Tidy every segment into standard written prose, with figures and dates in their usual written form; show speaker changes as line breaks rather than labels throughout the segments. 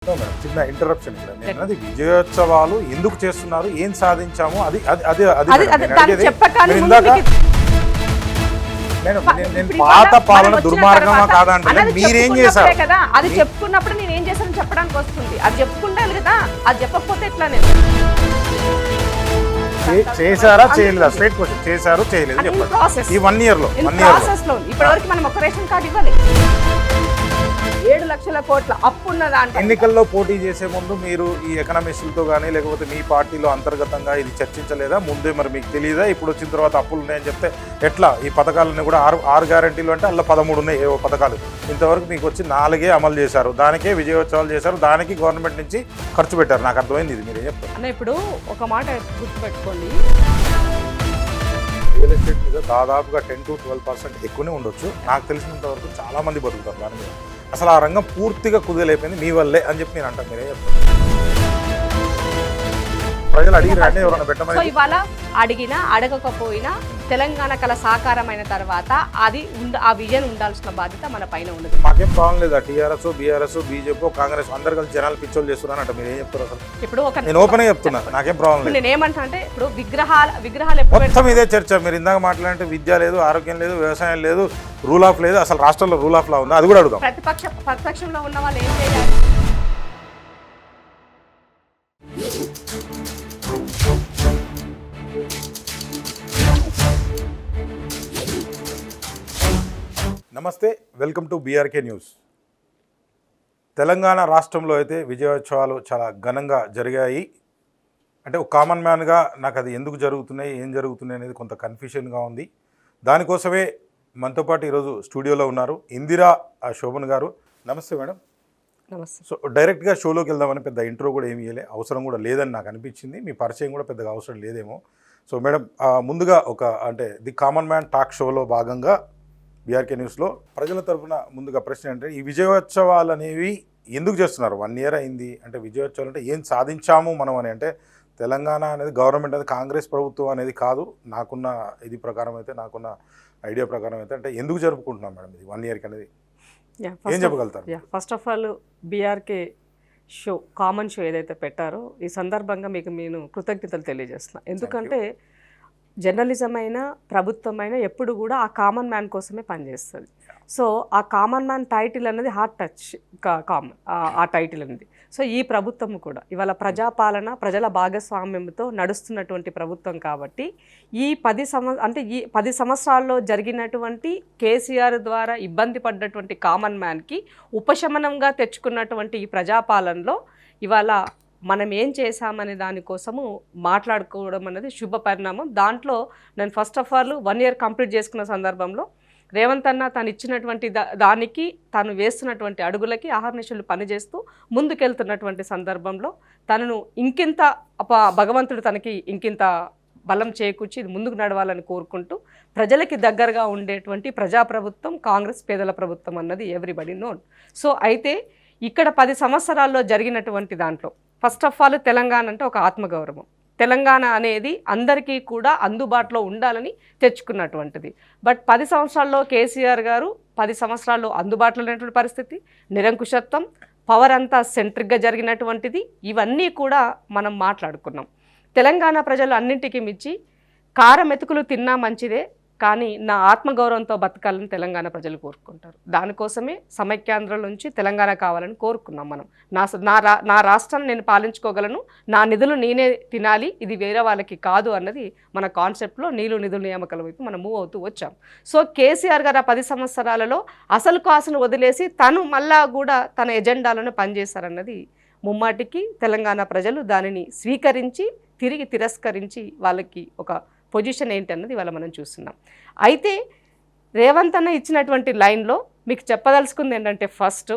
చిన్న ఇంటరప్షన్ ఇక్కడ నేను అన్నది విజయోత్సవాలు ఎందుకు చేస్తున్నారు, ఏం సాధించాము, అది అది అది అది ఇందాక నేను పాత పాలన దుర్మార్గమా కాదా అంటే మీరేం చేశారు
కదా, అది చెప్పుకున్నప్పుడు నేను ఏం చేశాను చెప్పడానికి వస్తుంది. అది చెప్పుకుంటాను కదా, అది చెప్పకపోతే ఎట్లా? నేను
చేశారా చేయలేదా? స్ట్రైట్ క్వశ్చన్, చేశారు చేయలేదు చెప్పండి. ఈ 1 year లో
ఇప్పటివరకు మనం ఒక రేషన్ కార్డు ఇవ్వాలి. 7 లక్షల కోట్ల అప్పు ఉన్నదా అంటే
ఎన్నికల్లో పోటీ చేసే ముందు మీరు ఈ ఎకనామిస్టులతో కానీ లేకపోతే మీ పార్టీలో అంతర్గతంగా ఇది చర్చించలేదా? ముందే మరి మీకు తెలియదా? ఇప్పుడు వచ్చిన తర్వాత అప్పులు ఉన్నాయని చెప్తే ఎట్లా? ఈ పథకాలన్నీ కూడా 6 గ్యారెంటీలు అంటే అలా 13 ఉన్నాయి ఏవో పథకాలు. ఇంతవరకు మీకు వచ్చి 4 అమలు చేశారు, దానికే విజయోత్సవాలు చేశారు, దానికి గవర్నమెంట్ నుంచి ఖర్చు పెట్టారు. నాకు అర్థమైంది. ఇది మీరేం చెప్తారు
అన్న? ఇప్పుడు ఒక మాట గుర్తుపెట్టుకోండి,
రియల్ ఎస్టేట్ మీద దాదాపుగా 10 to 12% ఎక్కువనే ఉండొచ్చు. నాకు తెలిసినంత వరకు చాలా మంది బతుకుతారు దాని మీద. అసలు ఆ రంగం పూర్తిగా కుదేలైపోయింది మీ వల్లే అని చెప్పి నేను అంటాను. మీరే చెప్తాను. ప్రజలు అడిగిన అంటే ఎవరైనా పెట్టమని
ఇవాళ అడిగినా అడగకపోయినా తెలంగాణ కళ సాకారమైన తర్వాత అది ఆ విజన్ ఉండాల్సిన బాధ్యత మన పైన ఉండదు.
మాకేం ప్రాబ్లం లేదా? టీఆర్ఎస్, బీఆర్ఎస్, బీజేపీ, కాంగ్రెస్ అందరు కలిసి జనాలు పిచ్చోలు చేస్తున్నారు అంటే మీరు ఏం చెప్తారు? అసలు
ఇప్పుడు
నేను ఓపెన్ గా చెప్తున్నా, నాకేం ప్రాబ్లం లేదు.
నేను ఏమంటా అంటే ఇప్పుడు విగ్రహాలు
మొత్తం ఇదే చర్చ. మీరు ఇందాక మాట్లాడంటే విద్య లేదు, ఆరోగ్యం లేదు, వ్యవసాయం లేదు, రూల్ ఆఫ్ లేదు. అసలు రాష్ట్రంలో రూల్ ఆఫ్ లా ఉందా? అది కూడా అడుగుదాం.
ప్రతిపక్షంలో ఉన్న వాళ్ళు ఏం చేయాలి?
నమస్తే, welcome to BRK news. Telangana రాష్ట్రంలో అయితే విజయోత్సవాలు చాలా ఘనంగా జరిగాయి. అంటే ఒక కామన్ మ్యాన్గా నాకు అది ఎందుకు జరుగుతున్నాయి, ఏం జరుగుతున్నాయి అనేది కొంత కన్ఫ్యూషన్గా ఉంది. దానికోసమే మనతో పాటు ఈరోజు స్టూడియోలో ఉన్నారు ఇందిరా శోభన్ గారు. నమస్తే మేడం.
నమస్తే.
సో డైరెక్ట్గా షోలోకి వెళ్దామని పెద్ద ఇంట్రో కూడా ఏమి ఇవ్వలే, అవసరం కూడా లేదని నాకు అనిపించింది. మీ పరిచయం కూడా పెద్దగా అవసరం లేదేమో. సో మేడం, ముందుగా అంటే ది కామన్ మ్యాన్ టాక్ షోలో భాగంగా బీఆర్కే న్యూస్లో ప్రజల తరఫున ముందుగా ప్రశ్న అంటే ఈ విజయోత్సవాలు అనేవి ఎందుకు చేస్తున్నారు? 1 year అయింది అంటే విజయోత్సవాలు అంటే ఏం సాధించాము మనం అని. అంటే తెలంగాణ అనేది గవర్నమెంట్ అనేది కాంగ్రెస్ ప్రభుత్వం అనేది కాదు. నాకున్న ఇది ప్రకారం అయితే, నాకున్న ఐడియా ప్రకారం అయితే అంటే ఎందుకు జరుపుకుంటున్నాం మేడం ఇది 1 yearకి అనేది ఏం చెప్పగలుగుతారు?
First of all BRK show, common show ఏదైతే పెట్టారో ఈ సందర్భంగా మీకు నేను కృతజ్ఞతలు తెలియజేస్తున్నా. ఎందుకంటే జర్నలిజం అయినా ప్రభుత్వం అయినా ఎప్పుడు కూడా ఆ కామన్ మ్యాన్ కోసమే పనిచేస్తుంది. సో ఆ కామన్ మ్యాన్ టైటిల్ అనేది హార్ట్ టచ్ కామన్ ఆ టైటిల్ అనేది. సో ఈ ప్రభుత్వం కూడా ఇవాళ ప్రజాపాలన, ప్రజల భాగస్వామ్యంతో నడుస్తున్నటువంటి ప్రభుత్వం కాబట్టి ఈ 10 సంవత్సరాల్లో జరిగినటువంటి కేసీఆర్ ద్వారా ఇబ్బంది పడ్డటువంటి కామన్ మ్యాన్కి ఉపశమనంగా తెచ్చుకున్నటువంటి ఈ ప్రజాపాలనలో ఇవాళ మనం ఏం చేశామనే దానికోసము మాట్లాడుకోవడం అనేది శుభ పరిణామం. దాంట్లో నేను first of all 1 year complete చేసుకున్న సందర్భంలో రేవంత్ అన్న తను ఇచ్చినటువంటి దానికి, తాను వేస్తున్నటువంటి అడుగులకి అహర్నిశలు పనిచేస్తూ ముందుకెళ్తున్నటువంటి సందర్భంలో తనను ఇంకింత భగవంతుడు తనకి ఇంకింత బలం చేకూర్చి ఇది ముందుకు నడవాలని కోరుకుంటూ ప్రజలకి దగ్గరగా ఉండేటువంటి ప్రజాప్రభుత్వం కాంగ్రెస్ పేదల ప్రభుత్వం అన్నది ఎవ్రీబడి నోన్. సో అయితే ఇక్కడ 10 సంవత్సరాల్లో జరిగినటువంటి దాంట్లో ఫస్ట్ ఆఫ్ ఆల్ తెలంగాణ అంటే ఒక ఆత్మగౌరవం. తెలంగాణ అనేది అందరికీ కూడా అందుబాటులో ఉండాలని తెచ్చుకున్నటువంటిది. బట్ 10 సంవత్సరాల్లో కేసీఆర్ గారు 10 సంవత్సరాల్లో అందుబాటులో లేనటువంటి పరిస్థితి, నిరంకుశత్వం, పవర్ అంతా సెంట్రిక్గా జరిగినటువంటిది, ఇవన్నీ కూడా మనం మాట్లాడుకున్నాం. తెలంగాణ ప్రజలు అన్నింటికీ మించి కారం మెతుకులు తిన్నా మంచిదే, కానీ నా ఆత్మగౌరవంతో బతకాలని తెలంగాణ ప్రజలు కోరుకుంటారు. దానికోసమే సమైక్యాంధ్రం నుంచి తెలంగాణ కావాలని కోరుకున్నాం మనం. నా రాష్ట్రాన్ని నేను పాలించుకోగలను, నా నిధులు నేనే తినాలి, ఇది వేరే వాళ్ళకి కాదు అన్నది మన కాన్సెప్ట్లో నిధుల నియామకాల వైపు మనం మూవ్ అవుతూ వచ్చాం. సో కేసీఆర్ గారు 10 సంవత్సరాలలో అసలు కాసును వదిలేసి తను మళ్ళా కూడా తన ఎజెండాలను పనిచేశారన్నది ముమ్మాటికి తెలంగాణ ప్రజలు దానిని స్వీకరించి తిరిగి తిరస్కరించి వాళ్ళకి ఒక పొజిషన్ ఏంటి అన్నది ఇవాళ మనం చూస్తున్నాం. అయితే రేవంత్ అన్న ఇచ్చినటువంటి లైన్లో మీకు చెప్పదలుచుకుంది ఏంటంటే, ఫస్ట్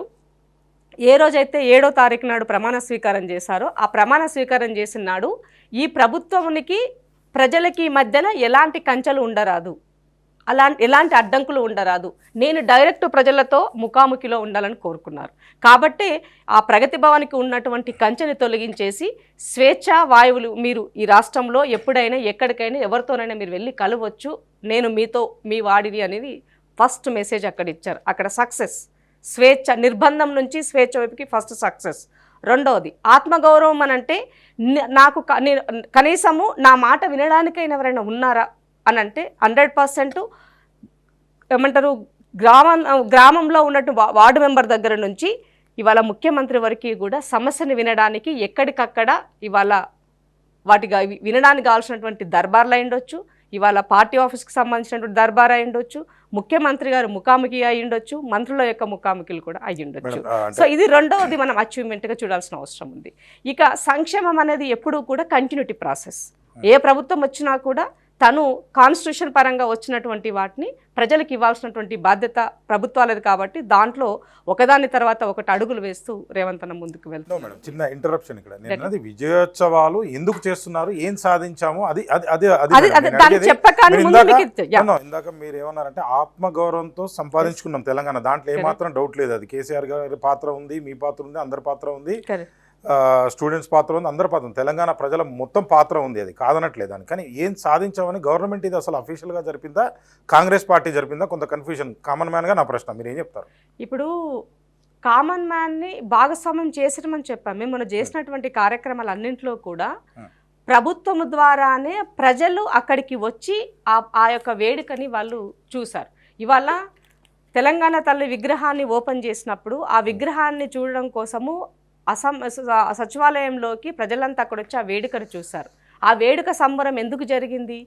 ఏ రోజైతే 7వ తారీఖు నాడు ప్రమాణ స్వీకారం చేశారో ఆ ప్రమాణ స్వీకారం చేసిన నాడు ఈ ప్రభుత్వానికి ప్రజలకి మధ్యన ఎలాంటి కంచెలు ఉండరాదు, ఎలాంటి అడ్డంకులు ఉండరాదు, నేను డైరెక్ట్ ప్రజలతో ముఖాముఖిలో ఉండాలని కోరుకున్నారు. కాబట్టి ఆ ప్రగతి భవన్కి ఉన్నటువంటి కంచెని తొలగించేసి స్వేచ్ఛ వాయువులు, మీరు ఈ రాష్ట్రంలో ఎప్పుడైనా ఎక్కడికైనా ఎవరితోనైనా మీరు వెళ్ళి కలవచ్చు, నేను మీతో మీ వాడిని అనేది ఫస్ట్ మెసేజ్ అక్కడ ఇచ్చారు. అక్కడ సక్సెస్, స్వేచ్ఛ, నిర్బంధం నుంచి స్వేచ్ఛ వైపుకి ఫస్ట్ సక్సెస్. రెండవది ఆత్మగౌరవం అని అంటే నాకు కనీసము నా మాట వినడానికైనా ఎవరైనా ఉన్నారా అని అంటే 100% ఏమంటారు గ్రామంలో ఉన్నట్టు వార్డు మెంబర్ దగ్గర నుంచి ఇవాళ ముఖ్యమంత్రి వరకు కూడా సమస్యను వినడానికి ఎక్కడికక్కడ ఇవాళ వాటిగా వినడానికి కావాల్సినటువంటి దర్బార్లు అయి ఉండొచ్చు, ఇవాళ పార్టీ ఆఫీస్కి సంబంధించినటువంటి దర్బార్ అయి ఉండొచ్చు, ముఖ్యమంత్రి గారు ముఖాముఖి అయి ఉండొచ్చు, మంత్రుల యొక్క ముఖాముఖిలు కూడా అయి ఉండొచ్చు. సో ఇది రెండవది మనం అచీవ్మెంట్గా చూడాల్సిన అవసరం ఉంది. ఇక సంక్షేమం అనేది ఎప్పుడూ కూడా కంటిన్యూటీ ప్రాసెస్. ఏ ప్రభుత్వం వచ్చినా కూడా తను కాన్స్టిట్యూషన్ పరంగా వచ్చినటువంటి వాటిని ప్రజలకు ఇవ్వాల్సినటువంటి బాధ్యత ప్రభుత్వాలది కాబట్టి దాంట్లో ఒకదాని తర్వాత ఒకటి అడుగులు వేస్తూ రేవంత్ అన్న ముందుకు వెళ్తాం.
మేడం చిన్న ఇంటరప్షన్ ఇక్కడ. నేను అది విజయోత్సవాలు ఎందుకు చేస్తున్నారు, ఏం సాధించాము, ఇందాక మీరు ఏమన్నారంటే ఆత్మగౌరవంతో సంపాదించుకున్నాం తెలంగాణ, దాంట్లో ఏమాత్రం డౌట్ లేదు. అది కేసీఆర్ గారి పాత్ర ఉంది, మీ పాత్ర ఉంది, అందరి పాత్ర ఉంది, స్టూడెంట్స్ పాత్ర ఉంది, అందరి పాత్ర ఉంది, తెలంగాణ ప్రజల మొత్తం పాత్ర ఉంది, అది కాదనట్లేదు అని. కానీ ఏం సాధించామని గవర్నమెంట్ ఇది అసలు అఫీషియల్గా జరిపిందా, కాంగ్రెస్ పార్టీ జరిపిందా, కొంత కన్ఫ్యూజన్. కామన్ మ్యాన్గా నా ప్రశ్న, మీరు ఏం చెప్తారు?
ఇప్పుడు కామన్ మ్యాన్ని భాగస్వామ్యం చేసినామని చెప్పాం. మేము మనం చేసినటువంటి కార్యక్రమాలన్నింటిలో కూడా ప్రభుత్వం ద్వారానే ప్రజలు అక్కడికి వచ్చి ఆ యొక్క వేడుకని వాళ్ళు చూశారు. ఇవాళ తెలంగాణ తల్లి విగ్రహాన్ని ఓపెన్ చేసినప్పుడు ఆ విగ్రహాన్ని చూడడం కోసము సచివాలయంలోకి ప్రజలంతా అక్కడ వచ్చి ఆ వేడుకను చూశారు. ఆ వేడుక సంబరం ఎందుకు జరిగింది?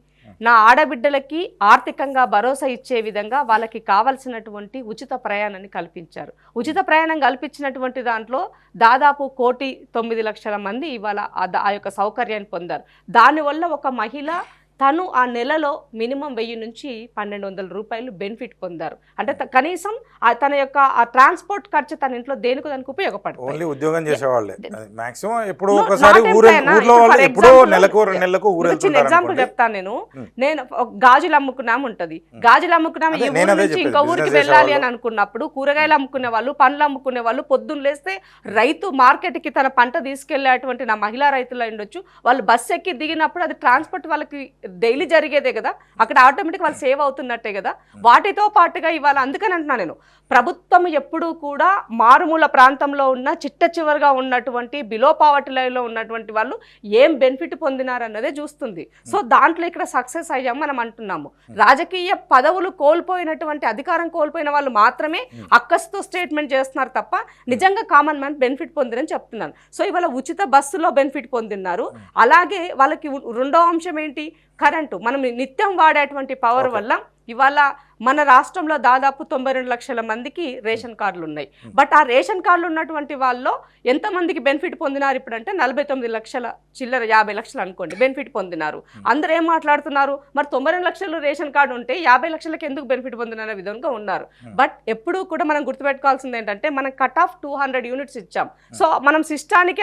నా ఆడబిడ్డలకి ఆర్థికంగా భరోసా ఇచ్చే విధంగా వాళ్ళకి కావాల్సినటువంటి ఉచిత ప్రయాణాన్ని కల్పించారు. ఉచిత ప్రయాణం కల్పించినటువంటి దాంట్లో దాదాపు 1,9,00,000 మంది ఇవాళ ఆ యొక్క సౌకర్యాన్ని పొందారు. దానివల్ల ఒక మహిళ తను ఆ నెలలో మినిమం 1000 నుంచి 1,200 రూపాయలు బెనిఫిట్ పొందారు. అంటే కనీసం తన యొక్క ఆ ట్రాన్స్పోర్ట్ ఖర్చు తన ఇంట్లో దేనికి దానికి ఉపయోగపడుతుంది.
ఓన్లీ ఉద్యోగం చేసేవాళ్ళే మాక్సిమం ఎప్పుడో ఒకసారి ఊర్లో ఎప్పుడో నెలకు 2 నెలలకు
చిన్న ఎగ్జాంపుల్ చెప్తాను నేను గాజులు అమ్ముకున్నాం ఉంటది, గాజులు అమ్ముకున్నాం ఈ ఊరు నుంచి ఇంకో ఊరికి వెళ్ళాలి అని అనుకున్నప్పుడు కూరగాయలు అమ్ముకునే వాళ్ళు, పండ్లు అమ్ముకునే వాళ్ళు పొద్దున్న లేస్తే రైతు మార్కెట్కి తన పంట తీసుకెళ్లేటువంటి నా మహిళా రైతులు ఉండొచ్చు, వాళ్ళు బస్సు ఎక్కి దిగినప్పుడు అది ట్రాన్స్పోర్ట్ వాళ్ళకి డైలీ జరిగేదే కదా, అక్కడ ఆటోమేటిక్ వాళ్ళు సేవ్ అవుతున్నట్టే కదా. వాటితో పాటుగా ఇవాళ అందుకని అంటున్నా నేను, ప్రభుత్వం ఎప్పుడూ కూడా మారుమూల ప్రాంతంలో ఉన్న చిట్ట చివరిగా ఉన్నటువంటి బిలో పావర్టీ లైన్లో ఉన్నటువంటి వాళ్ళు ఏం బెనిఫిట్ పొందినారన్నదే చూస్తుంది. సో దాంట్లో ఇక్కడ సక్సెస్ అయ్యాం మనం అంటున్నాము. రాజకీయ పదవులు కోల్పోయినటువంటి అధికారం కోల్పోయిన వాళ్ళు మాత్రమే అక్కస్తో స్టేట్మెంట్ చేస్తున్నారు తప్ప నిజంగా కామన్ మ్యాన్ బెనిఫిట్ పొందిరని చెప్తున్నాను. సో ఇవాళ ఉచిత బస్సులో బెనిఫిట్ పొందినారు. అలాగే వాళ్ళకి రెండో అంశం ఏంటి? కరెంటు. మనం నిత్యం వాడేటువంటి పవర్ వల్ల ఇవాళ మన రాష్ట్రంలో దాదాపు 92 లక్షల మందికి రేషన్ కార్డులు ఉన్నాయి. బట్ ఆ రేషన్ కార్డులు ఉన్నటువంటి వాళ్ళు ఎంతమందికి బెనిఫిట్ పొందినారు ఇప్పుడు అంటే 49 లక్షల చిల్లర 50 లక్షలు అనుకోండి బెనిఫిట్ పొందినారు. అందరూ ఏం మాట్లాడుతున్నారు, మరి 92 లక్షలు రేషన్ కార్డు ఉంటే 50 లక్షలకి ఎందుకు బెనిఫిట్ పొందిన విధంగా ఉన్నారు. బట్ ఎప్పుడూ కూడా మనం గుర్తుపెట్టుకోవాల్సింది ఏంటంటే మనం కట్ ఆఫ్ 200 యూనిట్స్ ఇచ్చాం. సో మనం సిస్టానికి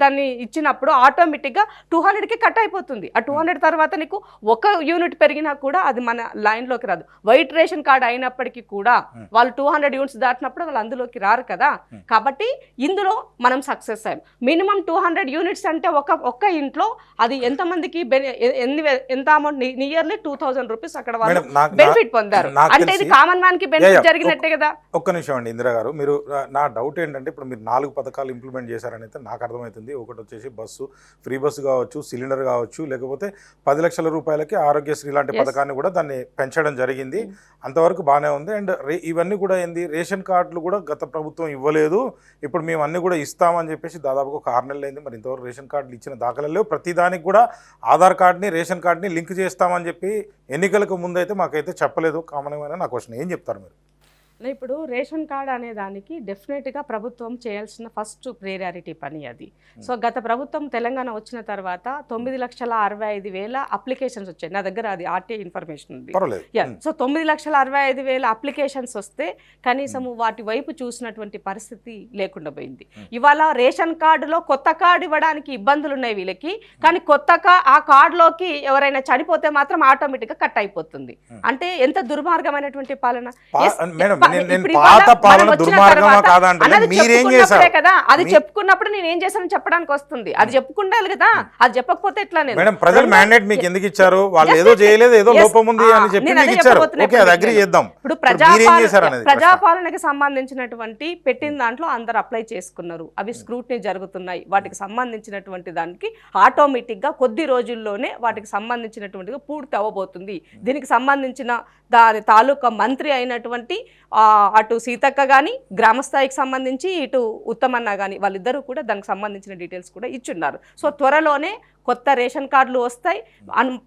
దాన్ని ఇచ్చినప్పుడు ఆటోమేటిక్గా 200కి కట్ అయిపోతుంది. ఆ 200 తర్వాత నీకు 1 యూనిట్ పెరిగినా కూడా అది మన లైన్లోకి రాదు. వైట్ రేషన్ కార్డు అయినప్పటికీ కూడా వాళ్ళు 200 యూనిట్స్ దాటినప్పుడు వాళ్ళు అందులోకి రారు కదా. కాబట్టి ఇందులో మనం సక్సెస్ అయ్యాం. మినిమం 200 యూనిట్స్ అంటే ఒక్క ఇంట్లో అది ఎంతమందికి ఎంత అమౌంట్, నియర్లీ 2,000 రూపీస్ అక్కడ వాళ్ళు బెనిఫిట్ పొందారు. అంటే ఇది కామన్ మ్యాన్ కి బెనిఫిట్ జరిగినట్టే కదా.
ఒక్క నిమిషం అండి ఇందిరా గారు, మీరు నా డౌట్ ఏంటంటే ఇప్పుడు మీరు 4 పథకాలు ఇంప్లిమెంట్ చేశారని అయితే నాకు అర్థమవుతుంది. ఒకటి వచ్చేసి బస్సు, ఫ్రీ బస్సు కావచ్చు, సిలిండర్ కావచ్చు, లేకపోతే 10 లక్షల రూపాయలకి ఆరోగ్యశ్రీ లాంటి పథకాన్ని కూడా దాన్ని పెంచడం జరిగింది. అంతవరకు బాగానే ఉంది. అండ్ ఇవన్నీ కూడా ఏంది, రేషన్ కార్డులు కూడా గత ప్రభుత్వం ఇవ్వలేదు, ఇప్పుడు మేము అన్నీ కూడా ఇస్తామని చెప్పేసి దాదాపుగా ఒక 6 నెలలు అయింది. మరి ఇంతవరకు రేషన్ కార్డులు ఇచ్చిన దాఖలు లేవు. ప్రతిదానికి కూడా ఆధార్ కార్డుని రేషన్ కార్డుని లింక్ చేస్తామని చెప్పి ఎన్నికలకు ముందైతే మాకైతే చెప్పలేదు. కామన్గా నా క్వశ్చన్, ఏం చెప్తారు మీరు?
ఇప్పుడు రేషన్ కార్డు అనే దానికి డెఫినెట్గా ప్రభుత్వం చేయాల్సిన ఫస్ట్ ప్రియారిటీ పని అది. సో గత ప్రభుత్వం తెలంగాణ వచ్చిన తర్వాత 9,65,000 అప్లికేషన్స్ వచ్చాయి. నా దగ్గర అది ఆర్టీఐ ఇన్ఫర్మేషన్ ఉంది. సో 9,65,000 అప్లికేషన్స్ వస్తే కనీసం వాటి వైపు చూసినటువంటి పరిస్థితి లేకుండా పోయింది. ఇవాళ రేషన్ కార్డులో కొత్త కార్డు ఇవ్వడానికి ఇబ్బందులు ఉన్నాయి వీళ్ళకి, కానీ ఆ కార్డులోకి ఎవరైనా చనిపోతే మాత్రం ఆటోమేటిక్గా కట్ అయిపోతుంది. అంటే ఎంత దుర్మార్గమైనటువంటి పాలన.
నేను పాత పాలన దుర్మార్గమా కాదా అంటే మీరేం చేశారు
కదా, అది చెప్పుకున్నప్పుడు నేను ఏం చేశానని చెప్పడానికి వస్తుంది. అది చెప్పుకుండాలి కదా, అది చెప్పకపోతే ఎట్లా? నేను
మేడం ప్రజలు మ్యాండేట్ మీకు ఎందుకు ఇచ్చారు? వాళ్ళు ఏదో చేయలేదు, ఏదో లోపం ఉంది అని చెప్పి మీకు ఇచ్చారు. ఓకే, అది అగ్రీ చేద్దాం.
ఇప్పుడు ప్రజాపాలనకి సంబంధించినటువంటి పెట్టిన దాంట్లో అందరు అప్లై చేసుకున్నారు, అవి స్క్రూటినీ జరుగుతున్నాయి. వాటికి సంబంధించినటువంటి దానికి ఆటోమేటిక్ గా కొద్ది రోజుల్లోనే వాటికి సంబంధించినటువంటిగా పూర్తి అవ్వబోతుంది. దీనికి సంబంధించిన దాని తాలూకా మంత్రి అయినటువంటి అటు సీతక్క కానీ, గ్రామస్థాయికి సంబంధించి ఇటు ఉత్తమన్న కానీ, వాళ్ళిద్దరూ కూడా దానికి సంబంధించిన డీటెయిల్స్ కూడా ఇచ్చున్నారు. సో త్వరలోనే కొత్త రేషన్ కార్డులు వస్తాయి.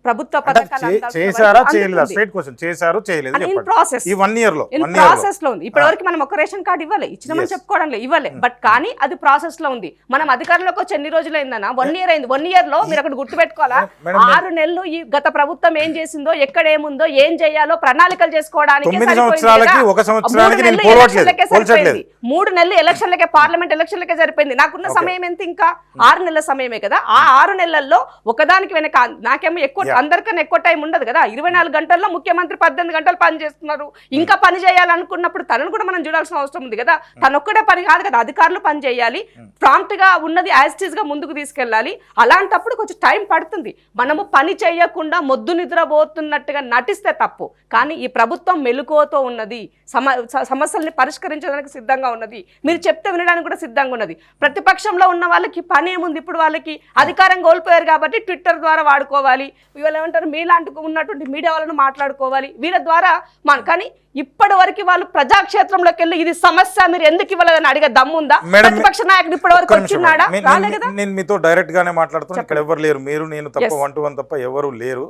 ప్రభుత్వ పథకాలు
చేశారా చేయలేదా? స్ట్రైట్ క్వశ్చన్, చేశారు చేయలేదు
ప్రాసెస్
ఈ 1 year లో
ప్రాసెస్ లో ఉంది. ఇప్పటి వరకు మనం ఒక రేషన్ కార్డు ఇవ్వలే, ఇచ్చినామని చెప్పుకోవడం లేదు, ఇవ్వలే. బట్ కానీ అది ప్రాసెస్ లో ఉంది. మనం అధికారంలోకి వచ్చి ఎన్ని రోజులు అయిందన్నా? 1 year అయింది. 1 year లో మీరు అక్కడ గుర్తు పెట్టుకోవాలా, 6 నెలలు ఈ గత ప్రభుత్వం ఏం చేసిందో, ఎక్కడ ఏముందో, ఏం చేయాలో ప్రణాళికలు చేసుకోవడానికి
9 సంవత్సరాలకి 1 సంవత్సరానికి నేను పోల్చట్లేదు.
3 నెలలు ఎలక్షన్లకే, పార్లమెంట్ ఎలక్షన్లకే సరిపోయింది. నాకున్న సమయం ఎంత? ఇంకా 6 నెలల సమయమే కదా. ఆ 6 నెలల్లో ఒకదానికి వెనక నాకేమో ఎక్కువ, అందరికన్నా ఎక్కువ టైం ఉండదు కదా. 24 గంటల్లో ముఖ్యమంత్రి 18 గంటలు పని చేస్తున్నారు. ఇంకా పని చేయాలనుకున్నప్పుడు తనను కూడా మనం చూడాల్సిన అవసరం ఉంది కదా. తనొక్కడే పని కాదు కదా, అధికారులు పని చేయాలి, ప్రాంప్ట్ గా ఉన్నది యాజిటీస్ గా ముందుకు తీసుకెళ్ళాలి. అలాంటప్పుడు కొంచెం టైం పడుతుంది. మనము పని చేయకుండా మొద్దు నిద్రపోతున్నట్టుగా నటిస్తే తప్పు. కానీ ఈ ప్రభుత్వం మెలకువతో ఉన్నది, సమస్యల్ని పరిష్కరించడానికి సిద్ధంగా ఉన్నది, మీరు చెప్తే వినడానికి కూడా సిద్ధంగా ఉన్నది. ప్రతిపక్షంలో ఉన్న వాళ్ళకి పని ఏముంది? ఇప్పుడు వాళ్ళకి అధికారం కోల్పోయారు కాబట్టి ట్విట్టర్ ద్వారా వాడుకోవాలి, వీళ్ళు ఏమంటారు మీలాంటి ఉన్నటువంటి మీడియా వాళ్ళను మాట్లాడుకోవాలి, వీళ్ళ ద్వారా కానీ ఇప్పటి వరకు వాళ్ళు ప్రజాక్షేత్రంలోకి వెళ్ళి ఇది సమస్య మీరు ఎందుకు ఇవ్వలేదని అడిగే దమ్ముందా? ప్రతిపక్ష నాయకుడు ఇప్పటి వరకు వచ్చినాడా?
నేను మీతో డైరెక్ట్ గానే మాట్లాడుతున్నాను. ఇక్కడ ఎవరు లేరు, మీరు నేను తప్ప, 1 to 1 తప్ప ఎవరు లేరు.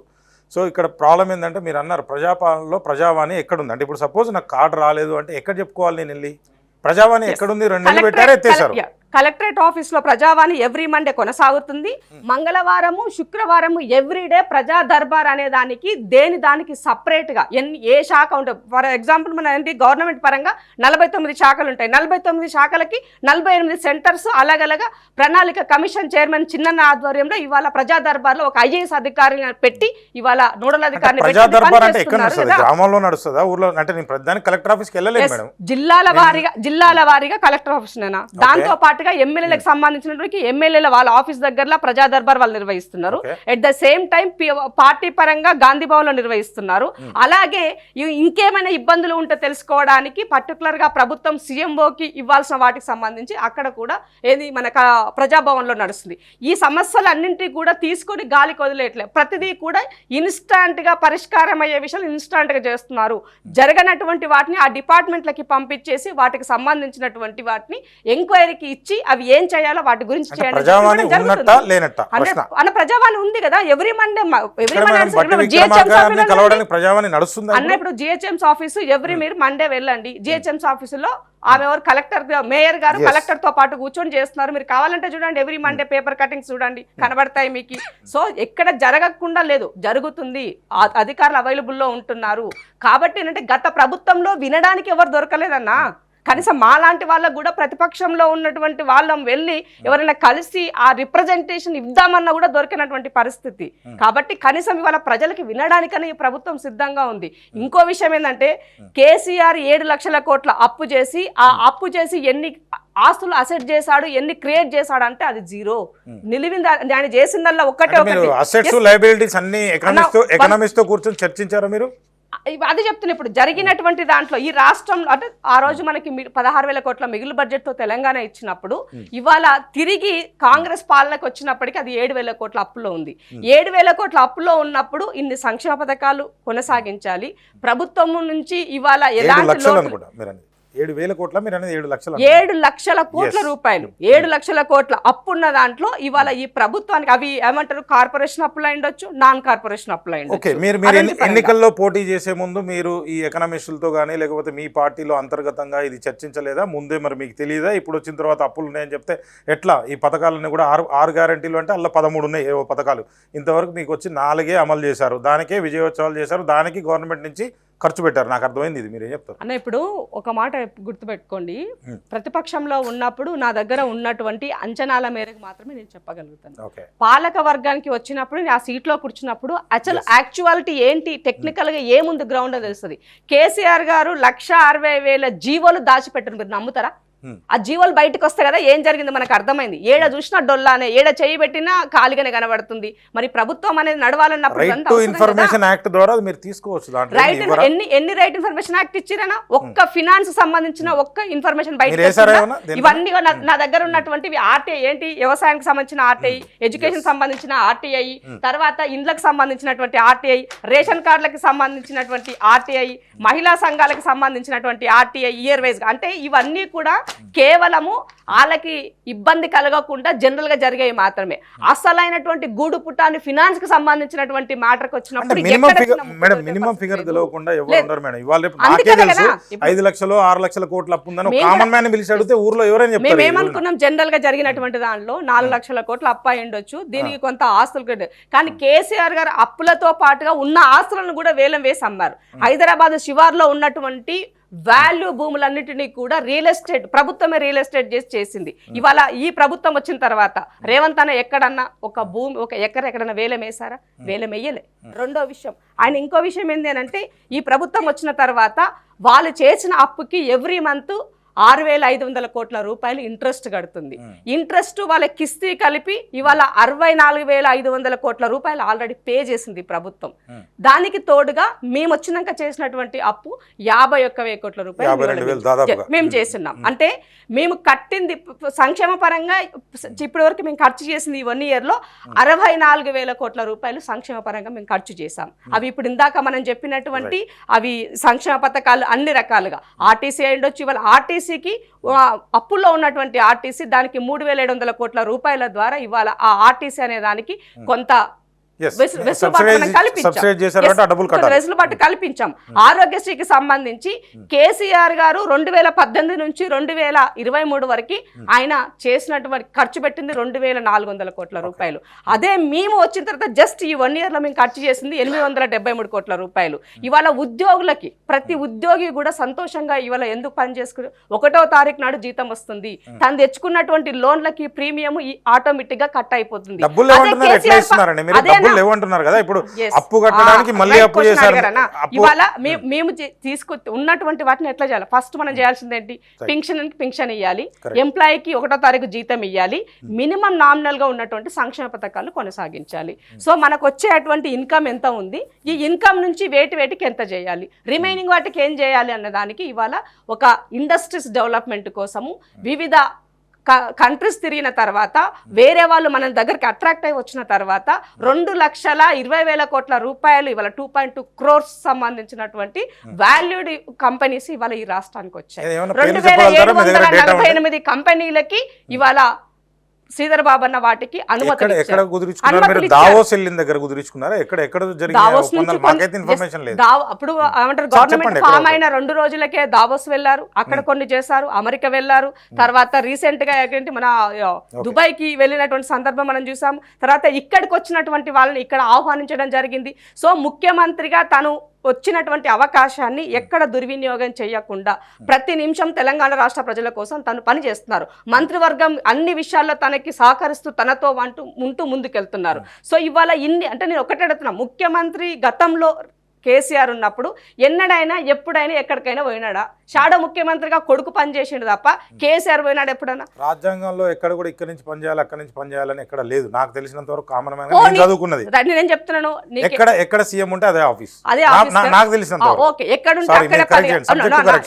సో ఇక్కడ ప్రాబ్లం ఏంటంటే మీరు అన్నారు ప్రజాపాలనలో ప్రజావాణి ఎక్కడుంది అంటే, ఇప్పుడు సపోజ్ నాకు కార్డు రాలేదు అంటే ఎక్కడ చెప్పుకోవాలి నేను వెళ్ళి? ప్రజావాణి ఎక్కడుంది? 2 నెలలు పెట్టారు, ఎత్తేసారు.
కలెక్టరేట్ ఆఫీస్ లో ప్రజావాణి ఎవ్రీ మండే కొనసాగుతుంది. మంగళవారము, శుక్రవారము ఎవ్రీడే ప్రజా దర్బార్ అనే దానికి దానికి సపరేట్ గా ఏ శాఖ ఉంటుంది. ఫర్ ఎగ్జాంపుల్ మన ఏంటి, గవర్నమెంట్ పరంగా 49 శాఖలు ఉంటాయి. 49 శాఖలకి 48 సెంటర్స్ అలాగలగా ప్రణాళిక కమిషన్ చైర్మన్ చిన్న ఆధ్వర్యంలో ఇవాళ ప్రజా దర్బార్ లో ఒక ఐఏఎస్ అధికారిని పెట్టి ఇవాళ నోడల్ అధికారిని
గ్రామంలో నడుస్తుందా, ఊర్లో అంటే? నేను ప్రధాని కలెక్టర్ ఆఫీస్కి వెళ్ళలేదు మేడం.
జిల్లాల వారీగా కలెక్టర్ ఆఫీస్ నేనా, దాంతో పాటు ఎమ్మెల్యేలకు సంబంధించినటువంటి ఎమ్మెల్యేల వాళ్ళ ఆఫీస్ దగ్గర ప్రజా దర్బార్ వాళ్ళు నిర్వహిస్తున్నారు. At the same time party పరంగా గాంధీ భవన్ లో నిర్వహిస్తున్నారు. అలాగే ఇంకేమైనా ఇబ్బందులు ఉంటే తెలుసుకోవడానికి పర్టికులర్ గా ప్రభుత్వం సీఎంఓకి ఇవ్వాల్సిన వాటికి సంబంధించి అక్కడ కూడా ఏది మన ప్రజాభవన్ లో నడుస్తుంది. ఈ సమస్యలన్నింటినీ కూడా తీసుకొని గాలికి వదిలేయట్లేదు. ప్రతిదీ కూడా ఇన్స్టాంట్ గా పరిష్కారం అయ్యే విషయాలు ఇన్స్టాంట్ గా చేస్తున్నారు. జరగనటువంటి వాటిని ఆ డిపార్ట్మెంట్లకి పంపించేసి వాటికి సంబంధించినటువంటి వాటిని ఎంక్వైరీకి ఇచ్చి అవి ఏం చేయాలో వాటి గురించి
ప్రజావాణి
ఉంది కదా. ఎవ్రీ మండే అన్న ఇప్పుడు జిహెచ్ఎంసీ ఆఫీసు ఎవ్రీ మీరు మండే వెళ్ళండి. జిహెచ్ఎంసీ ఆఫీసులో ఆమె ఎవరు కలెక్టర్, మేయర్ గారు కలెక్టర్ తో పాటు కూర్చొని చేస్తున్నారు. మీరు కావాలంటే చూడండి, ఎవ్రీ మండే పేపర్ కటింగ్స్ చూడండి, కనబడతాయి మీకు. సో ఎక్కడ జరగకుండా లేదు, జరుగుతుంది. అధికారులు అవైలబుల్లో ఉంటున్నారు. కాబట్టి ఏంటంటే గత ప్రభుత్వంలో వినడానికి ఎవరు దొరకలేదన్నా. కనీసం మాలాంటి వాళ్ళకు కూడా ప్రతిపక్షంలో ఉన్నటువంటి వాళ్ళం వెళ్ళి ఎవరైనా కలిసి ఆ రిప్రజెంటేషన్ ఇద్దామన్నా కూడా దొరికినటువంటి పరిస్థితి. కాబట్టి కనీసం ఇవాళ ప్రజలకి వినడానికనే ఈ ప్రభుత్వం సిద్ధంగా ఉంది. ఇంకో విషయం ఏంటంటే, కేసీఆర్ 7 లక్షల కోట్ల అప్పు చేసి ఆ అప్పు చేసి ఎన్ని ఆస్తులు అసెట్ చేశాడు, ఎన్ని క్రియేట్ చేశాడు అంటే అది జీరో. నిలివింది ఆయన చేసిందల్లా ఒక్కటే
కూర్చొని చర్చించారా మీరు?
అది చెప్తున్నా. ఇప్పుడు జరిగినటువంటి దాంట్లో ఈ రాష్ట్రంలో అంటే ఆ రోజు మనకి 16,000 కోట్ల మిగులు బడ్జెట్ తో తెలంగాణ ఇచ్చినప్పుడు ఇవాళ తిరిగి కాంగ్రెస్ పాలనకు వచ్చినప్పటికీ అది 7,000 కోట్ల అప్పులో ఉంది. 7,000 కోట్ల అప్పులో ఉన్నప్పుడు ఇన్ని సంక్షేమ పథకాలు కొనసాగించాలి. ప్రభుత్వం నుంచి ఇవాళ ఎలాంటి
7,000 కోట్ల, మీరు అనేది 7 లక్షలు,
7 లక్షల కోట్ల రూపాయలు, 7 లక్షల కోట్ల అప్పున్న దాంట్లో ఇవాళ ఈ ప్రభుత్వానికి అవి ఏమంటారు, కార్పొరేషన్ అప్పులు ఉండొచ్చు, నాన్ కార్పొరేషన్ అప్పులు ఉండొచ్చు.
మీరు ఎన్నికల్లో పోటీ చేసే ముందు మీరు ఈ ఎకనామిస్టులతో కానీ లేకపోతే మీ పార్టీలో అంతర్గతంగా ఇది చర్చించలేదా? ముందే మరి మీకు తెలియదా? ఇప్పుడు వచ్చిన తర్వాత అప్పులు ఉన్నాయని చెప్తే ఎట్లా? ఈ పథకాలన్నీ కూడా 6 గ్యారంటీలు అంటే అలా 13 ఉన్నాయి ఏవో పథకాలు. ఇంతవరకు మీకు వచ్చి 4 అమలు చేశారు, దానికే విజయోత్సవాలు చేశారు, దానికి గవర్నమెంట్ నుంచి ఖర్చు పెట్టారు. నాకు అర్థమైంది. ఇది మీరేం చెప్తారు
అన్న? ఇప్పుడు ఒక మాట గుర్తుపెట్టుకోండి, ప్రతిపక్షంలో ఉన్నప్పుడు నా దగ్గర ఉన్నటువంటి అంచనాల మేరకు మాత్రమే నేను చెప్పగలుగుతాను. పాలక వర్గానికి వచ్చినప్పుడు నేను ఆ సీట్లో కూర్చున్నప్పుడు అసలు యాక్చువాలిటీ ఏంటి, టెక్నికల్ గా ఏముంది గ్రౌండ్ అని తెలుస్తుంది. కేసీఆర్ గారు 1,60,000 జీవోలు దాచిపెట్టారు, మీరు నమ్ముతారా? ఆ జీవోలు బయటకు వస్తాయి కదా, ఏం జరిగింది మనకు అర్థమైంది. ఏడ చూసినా డొల్లానే, ఏడ చేయి పెట్టినా ఖాళీగానే కనబడుతుంది. మరి ప్రభుత్వం అనేది నడవాలన్నప్పుడు ఎన్ని రైట్ ఇన్ఫర్మేషన్ యాక్ట్ ఇచ్చిరనా? ఒక్క ఫినాన్స్ సంబంధించిన ఒక్క ఇన్ఫర్మేషన్ బయటకు ఇవన్నీ నా దగ్గర ఉన్నటువంటివి ఆర్టీఐ ఏంటి, వ్యవసాయానికి సంబంధించిన ఆర్టీఐ, ఎడ్యుకేషన్ సంబంధించిన ఆర్టీఐ, తర్వాత ఇండ్లకు సంబంధించినటువంటి ఆర్టీఐ, రేషన్ కార్డులకు సంబంధించినటువంటి ఆర్టీఐ, మహిళా సంఘాలకు సంబంధించినటువంటి ఆర్టీఐ, ఇయర్ వైజ్ గా. అంటే ఇవన్నీ కూడా కేవలము వాళ్ళకి ఇబ్బంది కలగకుండా జనరల్ గా జరిగాయి మాత్రమే. అసలైనటువంటి గూడు పుట్టాన్ని ఫినాన్స్ కి సంబంధించినటువంటి మ్యాటర్కి వచ్చినప్పుడు
మినిమం ఫిగర్ తెలియకుండా ఎవరు ఉండరు మేడం. ఇవాళ రేపు నాకే తెలుసు 5 లక్షలు 6 లక్షల కోట్ల అప్పు ఉందని కామన్ మ్యాన్ పిలిచి అడిగితే ఊర్లో ఎవరైనా చెప్తారు.
మేమేమనుకున్నాం, జనరల్ గా జరిగినటువంటి దానిలో 4 లక్షల కోట్ల అప్పు అయి ఉండొచ్చు, దీనికి కొంత ఆస్తులు. కానీ కేసీఆర్ గారు అప్పులతో పాటుగా ఉన్న ఆస్తులను కూడా వేలం వేసి అమ్మారు. హైదరాబాద్ శివార్లో ఉన్నటువంటి వాల్యూ భూములన్నిటినీ కూడా రియల్ ఎస్టేట్ ప్రభుత్వమే రియల్ ఎస్టేట్ చేసింది. ఇవాళ ఈ ప్రభుత్వం వచ్చిన తర్వాత రేవంత్ అన్న ఎక్కడన్నా ఒక భూమి ఒక ఎక్కడన్నా వేలం వేసారా? వేలం వేయలే. రెండో విషయం, ఆయన ఇంకో విషయం ఏంటి అంటే, ఈ ప్రభుత్వం వచ్చిన తర్వాత వాళ్ళు చేసిన అప్పుకి ఎవ్రీ మంత్ 6,500 కోట్ల రూపాయలు ఇంట్రెస్ట్ కడుతుంది. ఇంట్రెస్ట్ వాళ్ళ కిస్తీ కలిపి ఇవాళ 64,500 కోట్ల రూపాయలు ఆల్రెడీ పే చేసింది ప్రభుత్వం. దానికి తోడుగా మేము వచ్చినాక చేసినటువంటి అప్పు 51,000 కోట్ల రూపాయలు మేము చేస్తున్నాం. అంటే మేము కట్టింది సంక్షేమ పరంగా ఇప్పటి వరకు మేము ఖర్చు చేసింది ఈ 1 year లో 64,000 కోట్ల రూపాయలు సంక్షేమ పరంగా మేము ఖర్చు చేశాం. అవి ఇప్పుడు ఇందాక మనం చెప్పినటువంటి అవి సంక్షేమ పథకాలు అన్ని రకాలుగా ఆర్టీసీ అయ్యుండొచ్చు. ఇవాళ ఆర్టీసీకి అప్పుల్లో ఉన్నటువంటి ఆర్టీసీ దానికి 3,700 కోట్ల రూపాయల ద్వారా ఇవాళ ఆ ఆర్టీసీ అనే దానికి కొంత వెసులుబాటు కల్పించాం. ఆరోగ్యశ్రీకి సంబంధించి కేసీఆర్ గారు 2018 నుంచి 2023 వరకు ఆయన చేసినటువంటి ఖర్చు పెట్టింది 2,400 కోట్ల రూపాయలు. అదే మేము వచ్చిన తర్వాత జస్ట్ ఈ 1 year లో మేము ఖర్చు చేసింది 873 కోట్ల రూపాయలు. ఇవాళ ఉద్యోగులకి ప్రతి ఉద్యోగి కూడా సంతోషంగా ఇవాళ ఎందుకు పని చేసుకుని 1వ తారీఖు నాడు జీతం వస్తుంది, తను తెచ్చుకున్నటువంటి లోన్లకి ప్రీమియం ఆటోమేటిక్ గా కట్ అయిపోతుంది.
ఏమంటున్నారు కదా, ఇప్పుడు అప్పు కట్టడానికి మళ్ళీ అప్పు చేశారు.
ఇవాళ మేము ఉన్నటువంటి వాటిని ఎట్లా చేయాలి? ఫస్ట్ మనం చేయాల్సింది ఏంటి? పింఛన్ ఇవ్వాలి, ఎంప్లాయీకి 1వ తారీఖు జీతం ఇవ్వాలి, మినిమం నామినల్ గా ఉన్నటువంటి సంక్షేమ పథకాలు కొనసాగించాలి. సో మనకు వచ్చేటువంటి ఇన్కమ్ ఎంత ఉంది, ఈ ఇన్కమ్ నుంచి వేటికి ఎంత చేయాలి, రిమైనింగ్ వాటికి ఏం చేయాలి అన్న దానికి ఇవాళ ఒక ఇండస్ట్రీస్ డెవలప్మెంట్ కోసము వివిధ కంట్రీస్ తిరిగిన తర్వాత వేరే వాళ్ళు మన దగ్గరికి అట్రాక్ట్ అయి వచ్చిన తర్వాత 2,20,000 కోట్ల రూపాయలు ఇవాళ 2.2 crores సంబంధించినటువంటి వాల్యూడ్ కంపెనీస్ ఇవాళ ఈ రాష్ట్రానికి వచ్చాయి. 2,748 కంపెనీలకి ఇవాళ శ్రీధర్ బాబు అన్న వాటికి అనుమతి అప్పుడు ఏమంటారు, గవర్నమెంట్ ఫామ్ అయిన 2 రోజులకే దావోస్ వెళ్ళారు, అక్కడ కొన్ని చేశారు, అమెరికా వెళ్ళారు. తర్వాత రీసెంట్ గా ఏంటి మన దుబాయ్ కి వెళ్ళినటువంటి సందర్భం మనం చూసాం. తర్వాత ఇక్కడికి వచ్చినటువంటి వాళ్ళని ఇక్కడ ఆహ్వానించడం జరిగింది. సో ముఖ్యమంత్రిగా తను వచ్చినటువంటి అవకాశాన్ని ఎక్కడ దుర్వినియోగం చేయకుండా ప్రతి నిమిషం తెలంగాణ రాష్ట్ర ప్రజల కోసం తను పనిచేస్తున్నారు. మంత్రివర్గం అన్ని విషయాల్లో తనకి సహకరిస్తూ తనతో ఉంటూ ముందుకెళ్తున్నారు. సో ఇవాళ అంటే నేను ఒకటే అడుగుతున్నా, ముఖ్యమంత్రి గతంలో కేసీఆర్ ఉన్నప్పుడు ఎన్నడైనా ఎప్పుడైనా ఎక్కడికైనా పోయినాడా? షాడో ముఖ్యమంత్రిగా కొడుకు పనిచేసిండు తప్ప కేసీఆర్ పోయినాడు ఎప్పుడన్నా?
రాజ్యాంగంలో ఎక్కడ కూడా ఇక్కడ నుంచి పనిచేయాలి అక్కడ నుంచి పనిచేయాలని ఎక్కడ లేదు. నాకు తెలిసినంత వరకు కామన్ మ్యాన్ చదువుకున్నది.
నేను చెప్తున్నాను,
ఎక్కడ సీఎం ఉంటే అదే ఆఫీస్. నాకు తెలిసినంత
ఓకే, ఎక్కడుంటే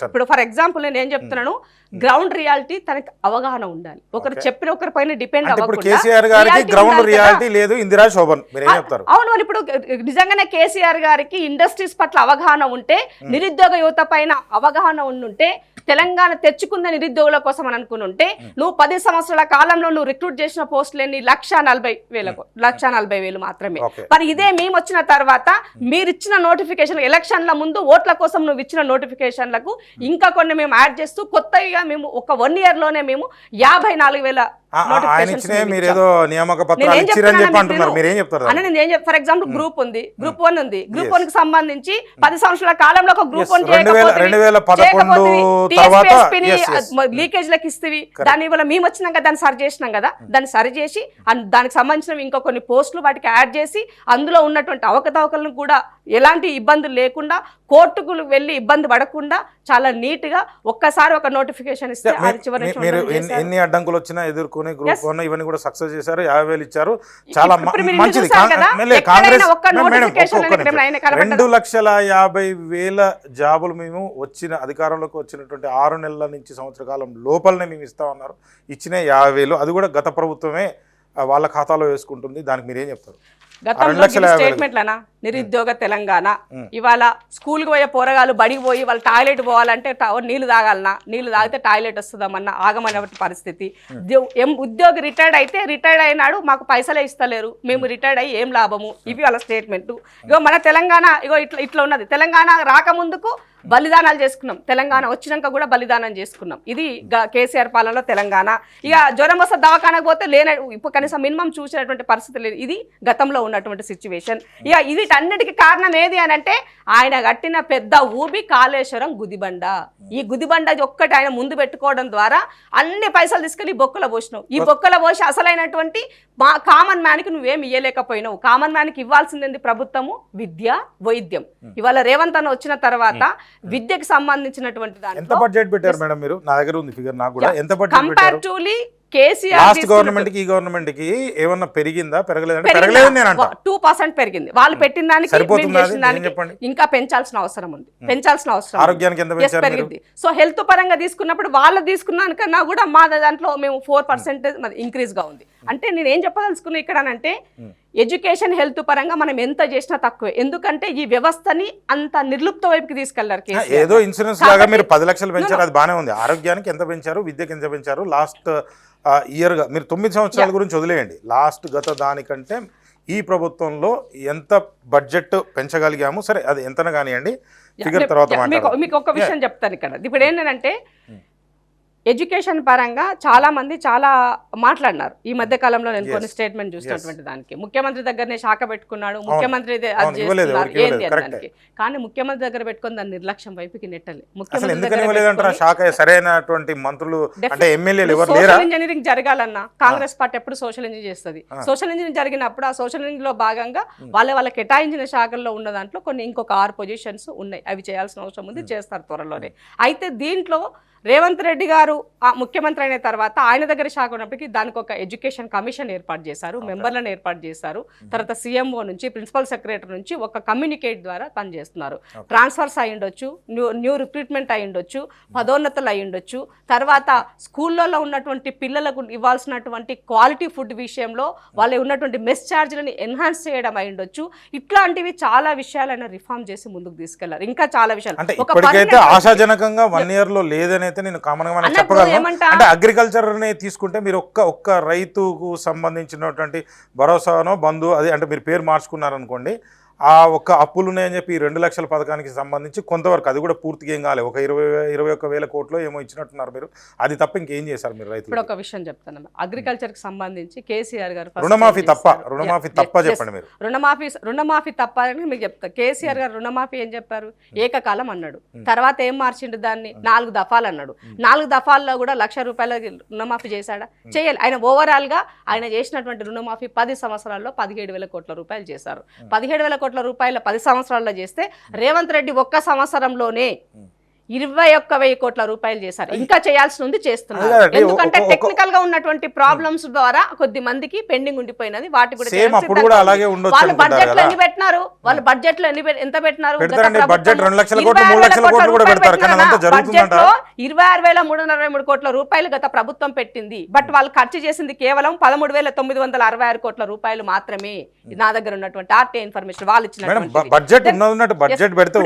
ఇప్పుడు ఫర్ ఎగ్జాంపుల్ నేను ఏం చెప్తున్నాను, గ్రౌండ్ రియాలిటీ తనకి అవగాహన ఉండాలి. ఒకరు చెప్పిన ఒకరి పైన డిపెండ్ అవ్వకుండా.
కేసీఆర్ గారికి గ్రౌండ్ రియాలిటీ లేదు, ఇందిరా శోభన్ మీరేం చెప్తారు?
అవును, మరి ఇప్పుడు నిజంగానే కేసీఆర్ గారికి ఇండస్ట్రీస్ పట్ల అవగాహన ఉంటే, నిరుద్యోగ యువత పైన అవగాహన ఉంటే, తెలంగాణ తెచ్చుకున్న నిరుద్యోగుల కోసం అని అనుకుని ఉంటే, నువ్వు 10 సంవత్సరాల కాలంలో నువ్వు రిక్రూట్ చేసిన పోస్టులన్నీ 1,40,000 మాత్రమే. మరి ఇదే మేము వచ్చిన తర్వాత మీరు ఇచ్చిన నోటిఫికేషన్ ఎలక్షన్ల ముందు ఓట్ల కోసం నువ్వు ఇచ్చిన నోటిఫికేషన్లకు ఇంకా కొన్ని మేము యాడ్ చేస్తూ కొత్తగా మేము ఒక 1 year లోనే మేము 54,000
ఆయన ఇచ్చిన మీరు ఏదో నియామక పత్రాలు ఇచ్చిరని చెప్పి అంటున్నారు, మీరు ఏం చెప్తారు?
అన్న నేను ఏం చెప్ ఫర్ ఎగ్జాంపుల్ గ్రూప్ ఉంది, గ్రూప్ 1 ఉంది, గ్రూప్ 1 కి సంబంధించి 10 సంవత్సరాల కాలంలో ఒక గ్రూప్ 1 లీకేజ్ లకు ఇస్తేవి దాని వల్ల మేము వచ్చినాక దాన్ని సరి చేసినాం కదా, దాన్ని సరి చేసి దానికి సంబంధించిన ఇంకా కొన్ని పోస్టులు వాటికి యాడ్ చేసి అందులో ఉన్నటువంటి అవకతవకలను కూడా ఎలాంటి ఇబ్బందులు లేకుండా కోర్టుకు వెళ్ళి ఇబ్బంది పడకుండా చాలా నీట్ గా ఒక్కసారి ఒక నోటిఫికేషన్ ఇస్తే
మీరు ఎన్ని అడ్డంకులు వచ్చినా ఎదుర్కొని గ్రూప్ 1 ఇవన్నీ కూడా సక్సెస్ చేశారు, 50,000 ఇచ్చారు, చాలా మంచిది. కాంగ్రెస్ 2,50,000 జాబులు మేము వచ్చిన అధికారంలోకి వచ్చినటువంటి 6 నెలల నుంచి సంవత్సర కాలం లోపలనే మేము ఇస్తామన్నారు, ఇచ్చిన 50,000 అది కూడా గత ప్రభుత్వమే వాళ్ళ ఖాతాలో వేసుకుంటుంది, దానికి మీరేం చెప్తారు?
గతంలో స్టేట్మెంట్లనా నిరుద్యోగ తెలంగాణ, ఇవాళ స్కూల్కి పోయే పోరగాలు బడికి పోయి వాళ్ళు టాయిలెట్ పోవాలంటే నీళ్లు తాగాలనా, నీళ్లు తాగితే టాయిలెట్ వస్తుందమన్న ఆగమనే పరిస్థితి. ఉద్యోగి రిటైర్డ్ అయినాడు, మాకు పైసలే ఇస్తలేరు, మేము రిటైర్డ్ అయ్యి ఏం లాభము, ఇవి వాళ్ళ స్టేట్మెంట్. ఇగో మన తెలంగాణ ఇగో ఇట్లా ఉన్నది, తెలంగాణ రాకముందుకు బలిదానాలు చేసుకున్నాం, తెలంగాణ వచ్చినాక కూడా బలిదానం చేసుకున్నాం, ఇది కేసీఆర్ పాలనలో తెలంగాణ. ఇక జ్వరం వస్తే దవాఖానకు పోతే ఇప్పుడు కనీసం మినిమం చూసినటువంటి పరిస్థితి లేదు, ఇది గతంలో ఉన్నటువంటి సిచ్యువేషన్. ఇక వీటన్నిటికీ కారణం ఏది అని అంటే ఆయన కట్టిన పెద్ద ఊబి కాళేశ్వరం గుదిబండ. ఈ గుదిబండ ఒక్కటి ఆయన ముందు పెట్టుకోవడం ద్వారా అన్ని పైసలు తీసుకెళ్లి బొక్కల పోసినావు. ఈ బొక్కల పోసి అసలైనటువంటి మా కామన్ మ్యాన్కి నువ్వేం ఇయ్యలేకపోయినావు. కామన్ మ్యాన్కి ఇవ్వాల్సింది ప్రభుత్వము విద్య, వైద్యం. ఇవాళ రేవంత్ అన్న వచ్చిన తర్వాత విద్యకు సంబంధించినటువంటి దాంట్లో
ఎంత బడ్జెట్ పెట్టారు మేడం? మీరు నా దగ్గర ఉంది ఫిగర్, నాకు కూడా ఎంత బడ్జెట్ పెట్టారు?
కంపారిటివ్లీ కేసీఆర్
లాస్ట్ గవర్నమెంట్ కి ఈ గవర్నమెంట్ కి ఏమన్నా పెరిగిందా? పెరగలేదు నేను అంటా.
2% పెరిగింది. వాళ్ళు పెట్టిన దానికి ఇంకా పెంచాల్సిన అవసరం ఉంది, పెంచాల్సిన అవసరం.
ఆరోగ్యానికి ఎంత
పెరిగింది. సో హెల్త్ పరంగా తీసుకున్నప్పుడు వాళ్ళు తీసుకున్నాకన్నా కూడా మా దాంట్లో మేము 4% ఇంక్రీజ్ గా ఉంది. అంటే నేను ఏం చెప్పదలుచుకున్నా ఇక్కడ అంటే ఎడ్యుకేషన్ హెల్త్ పరంగా మనం ఎంత చేసినా తక్కువే, ఎందుకంటే ఈ వ్యవస్థని అంత నిర్లుప్త వైపుకి తీసుకెళ్లారు.
ఏదో ఇన్సూరెన్స్ లాగా మీరు 10 లక్షలు పెంచారు, అది బానే ఉంది. ఆరోగ్యానికి ఎంత పెంచారు, విద్యకి ఎంత పెంచారు? లాస్ట్ ఇయర్గా మీరు 9 సంవత్సరాల గురించి వదిలేయండి, లాస్ట్ గత దానికంటే ఈ ప్రభుత్వంలో ఎంత బడ్జెట్ పెంచగలిగాము? సరే అది ఎంతన కానివ్వండి, ఫిగర్ తర్వాత
మీకు ఒక విషయం చెప్తాను ఇక్కడ. ఇప్పుడు ఏంటంటే ఎడ్యుకేషన్ పరంగా చాలా మంది చాలా మాట్లాడినారు ఈ మధ్య కాలంలో. నేను కొన్ని స్టేట్మెంట్ చూసినటువంటి దానికి ముఖ్యమంత్రి దగ్గరనే శాఖ పెట్టుకున్నాడు, ముఖ్యమంత్రి ఏంటి దానికి, కానీ ముఖ్యమంత్రి దగ్గర పెట్టుకుని దాన్ని నిర్లక్ష్యం వైపుకి నెట్టలే. సోషల్ ఇంజనీరింగ్ జరగాలన్నా కాంగ్రెస్ పార్టీ ఎప్పుడు సోషల్ ఇంజనీరింగ్ చేస్తుంది. సోషల్ ఇంజనీరింగ్ జరిగినప్పుడు ఆ సోషల్ ఇంజనీరింగ్ లో భాగంగా వాళ్ళ కేటాయించిన శాఖల్లో ఉన్న దాంట్లో కొన్ని ఇంకొక 6 పొజిషన్స్ ఉన్నాయి, అవి చేయాల్సిన అవసరం ఉంది, చేస్తారు త్వరలోనే. అయితే దీంట్లో రేవంత్ రెడ్డి గారు ముఖ్యమంత్రి అయిన తర్వాత ఆయన దగ్గర శాఖ ఉన్నప్పటికీ దానికి ఒక ఎడ్యుకేషన్ కమిషన్ ఏర్పాటు చేశారు, మెంబర్లను ఏర్పాటు చేశారు. తర్వాత సీఎంఓ నుంచి ప్రిన్సిపల్ సెక్రటరీ నుంచి ఒక కమ్యూనికేట్ ద్వారా పనిచేస్తున్నారు. ట్రాన్స్ఫర్స్ అయి ఉండొచ్చు, న్యూ రిక్రూట్మెంట్ అయి ఉండొచ్చు, పదోన్నతులు అయి ఉండొచ్చు. తర్వాత స్కూళ్ళలో ఉన్నటువంటి పిల్లలకు ఇవ్వాల్సినటువంటి క్వాలిటీ ఫుడ్ విషయంలో వాళ్ళు ఉన్నటువంటి మెస్ ఛార్జీలను ఎన్హాన్స్ చేయడం అయి ఉండొచ్చు. ఇట్లాంటివి చాలా విషయాలైనా రిఫార్మ్ చేసి ముందుకు తీసుకెళ్లారు. ఇంకా చాలా విషయాలు
ఆశాజనకంగా 1 year లో లేదని అయితే నేను కామన్ గా చెప్పగలను. అంటే అగ్రికల్చర్ ని తీసుకుంటే మీరు ఒక్క రైతుకు సంబంధించినటువంటి భరోసానో బంధు అది అంటే మీరు పేరు మార్చుకున్నారనుకోండి, ఆ ఒక్క అప్పులు ఉన్నాయని చెప్పి 2 లక్షల పథకానికి సంబంధించి కొంతవరకు అది కూడా పూర్తిగా ఏం కాలేదు, ఒక 21,000 కోట్లు ఏమో ఇచ్చినట్టున్నారు మీరు, అది తప్ప ఇంకేం చేశారు మీరు రైతులు?
ఇప్పుడు ఒక విషయం చెప్తాను, అగ్రికల్చర్ కి సంబంధించి కేసీఆర్ గారు
రుణమాఫీ తప్ప చెప్పండి మీరు.
రుణమాఫీ తప్ప అని మీకు చెప్తా. కేసీఆర్ గారు రుణమాఫీ ఏం చెప్పారు, ఏకకాలం అన్నాడు. తర్వాత ఏం మార్చిండు దాన్ని, 4 దఫాలు అన్నాడు. 4 దఫాల్లో కూడా ₹1,00,000 రుణమాఫీ చేశాడా? చేయాలి. ఆయన ఓవరాల్ గా ఆయన చేసినటువంటి రుణమాఫీ 10 సంవత్సరాల్లో 17,000 కోట్ల రూపాయలు చేశారు. 17,000 కోట్ల రూపాయల 10 సంవత్సరాల్లో చేస్తే రేవంత్ రెడ్డి ఒక్క సంవత్సరంలోనే 21,000 కోట్ల రూపాయలు చేశారు. ఇంకా చేయాల్సి ఉంది, చేస్తున్నారు. ఎందుకంటే టెక్నికల్ గా ఉన్నటువంటి ప్రాబ్లమ్స్ ద్వారా కొద్ది మందికి పెండింగ్ ఉండిపోయినది. వాటి కూడా వాళ్ళు బడ్జెట్ లో ఎన్ని పెట్టినారు, వాళ్ళు బడ్జెట్ లో ఎంత పెట్టినారు? బడ్జెట్ లో 26,323 కోట్ల రూపాయలు గత ప్రభుత్వం పెట్టింది. బట్ వాళ్ళు ఖర్చు చేసింది కేవలం 13,966 కోట్ల రూపాయలు మాత్రమే. నా దగ్గర ఉన్నటువంటి ఆర్టీ ఇన్ఫర్మేషన్ వాళ్ళు ఇచ్చిన
బడ్జెట్ బడ్జెట్ పెడితే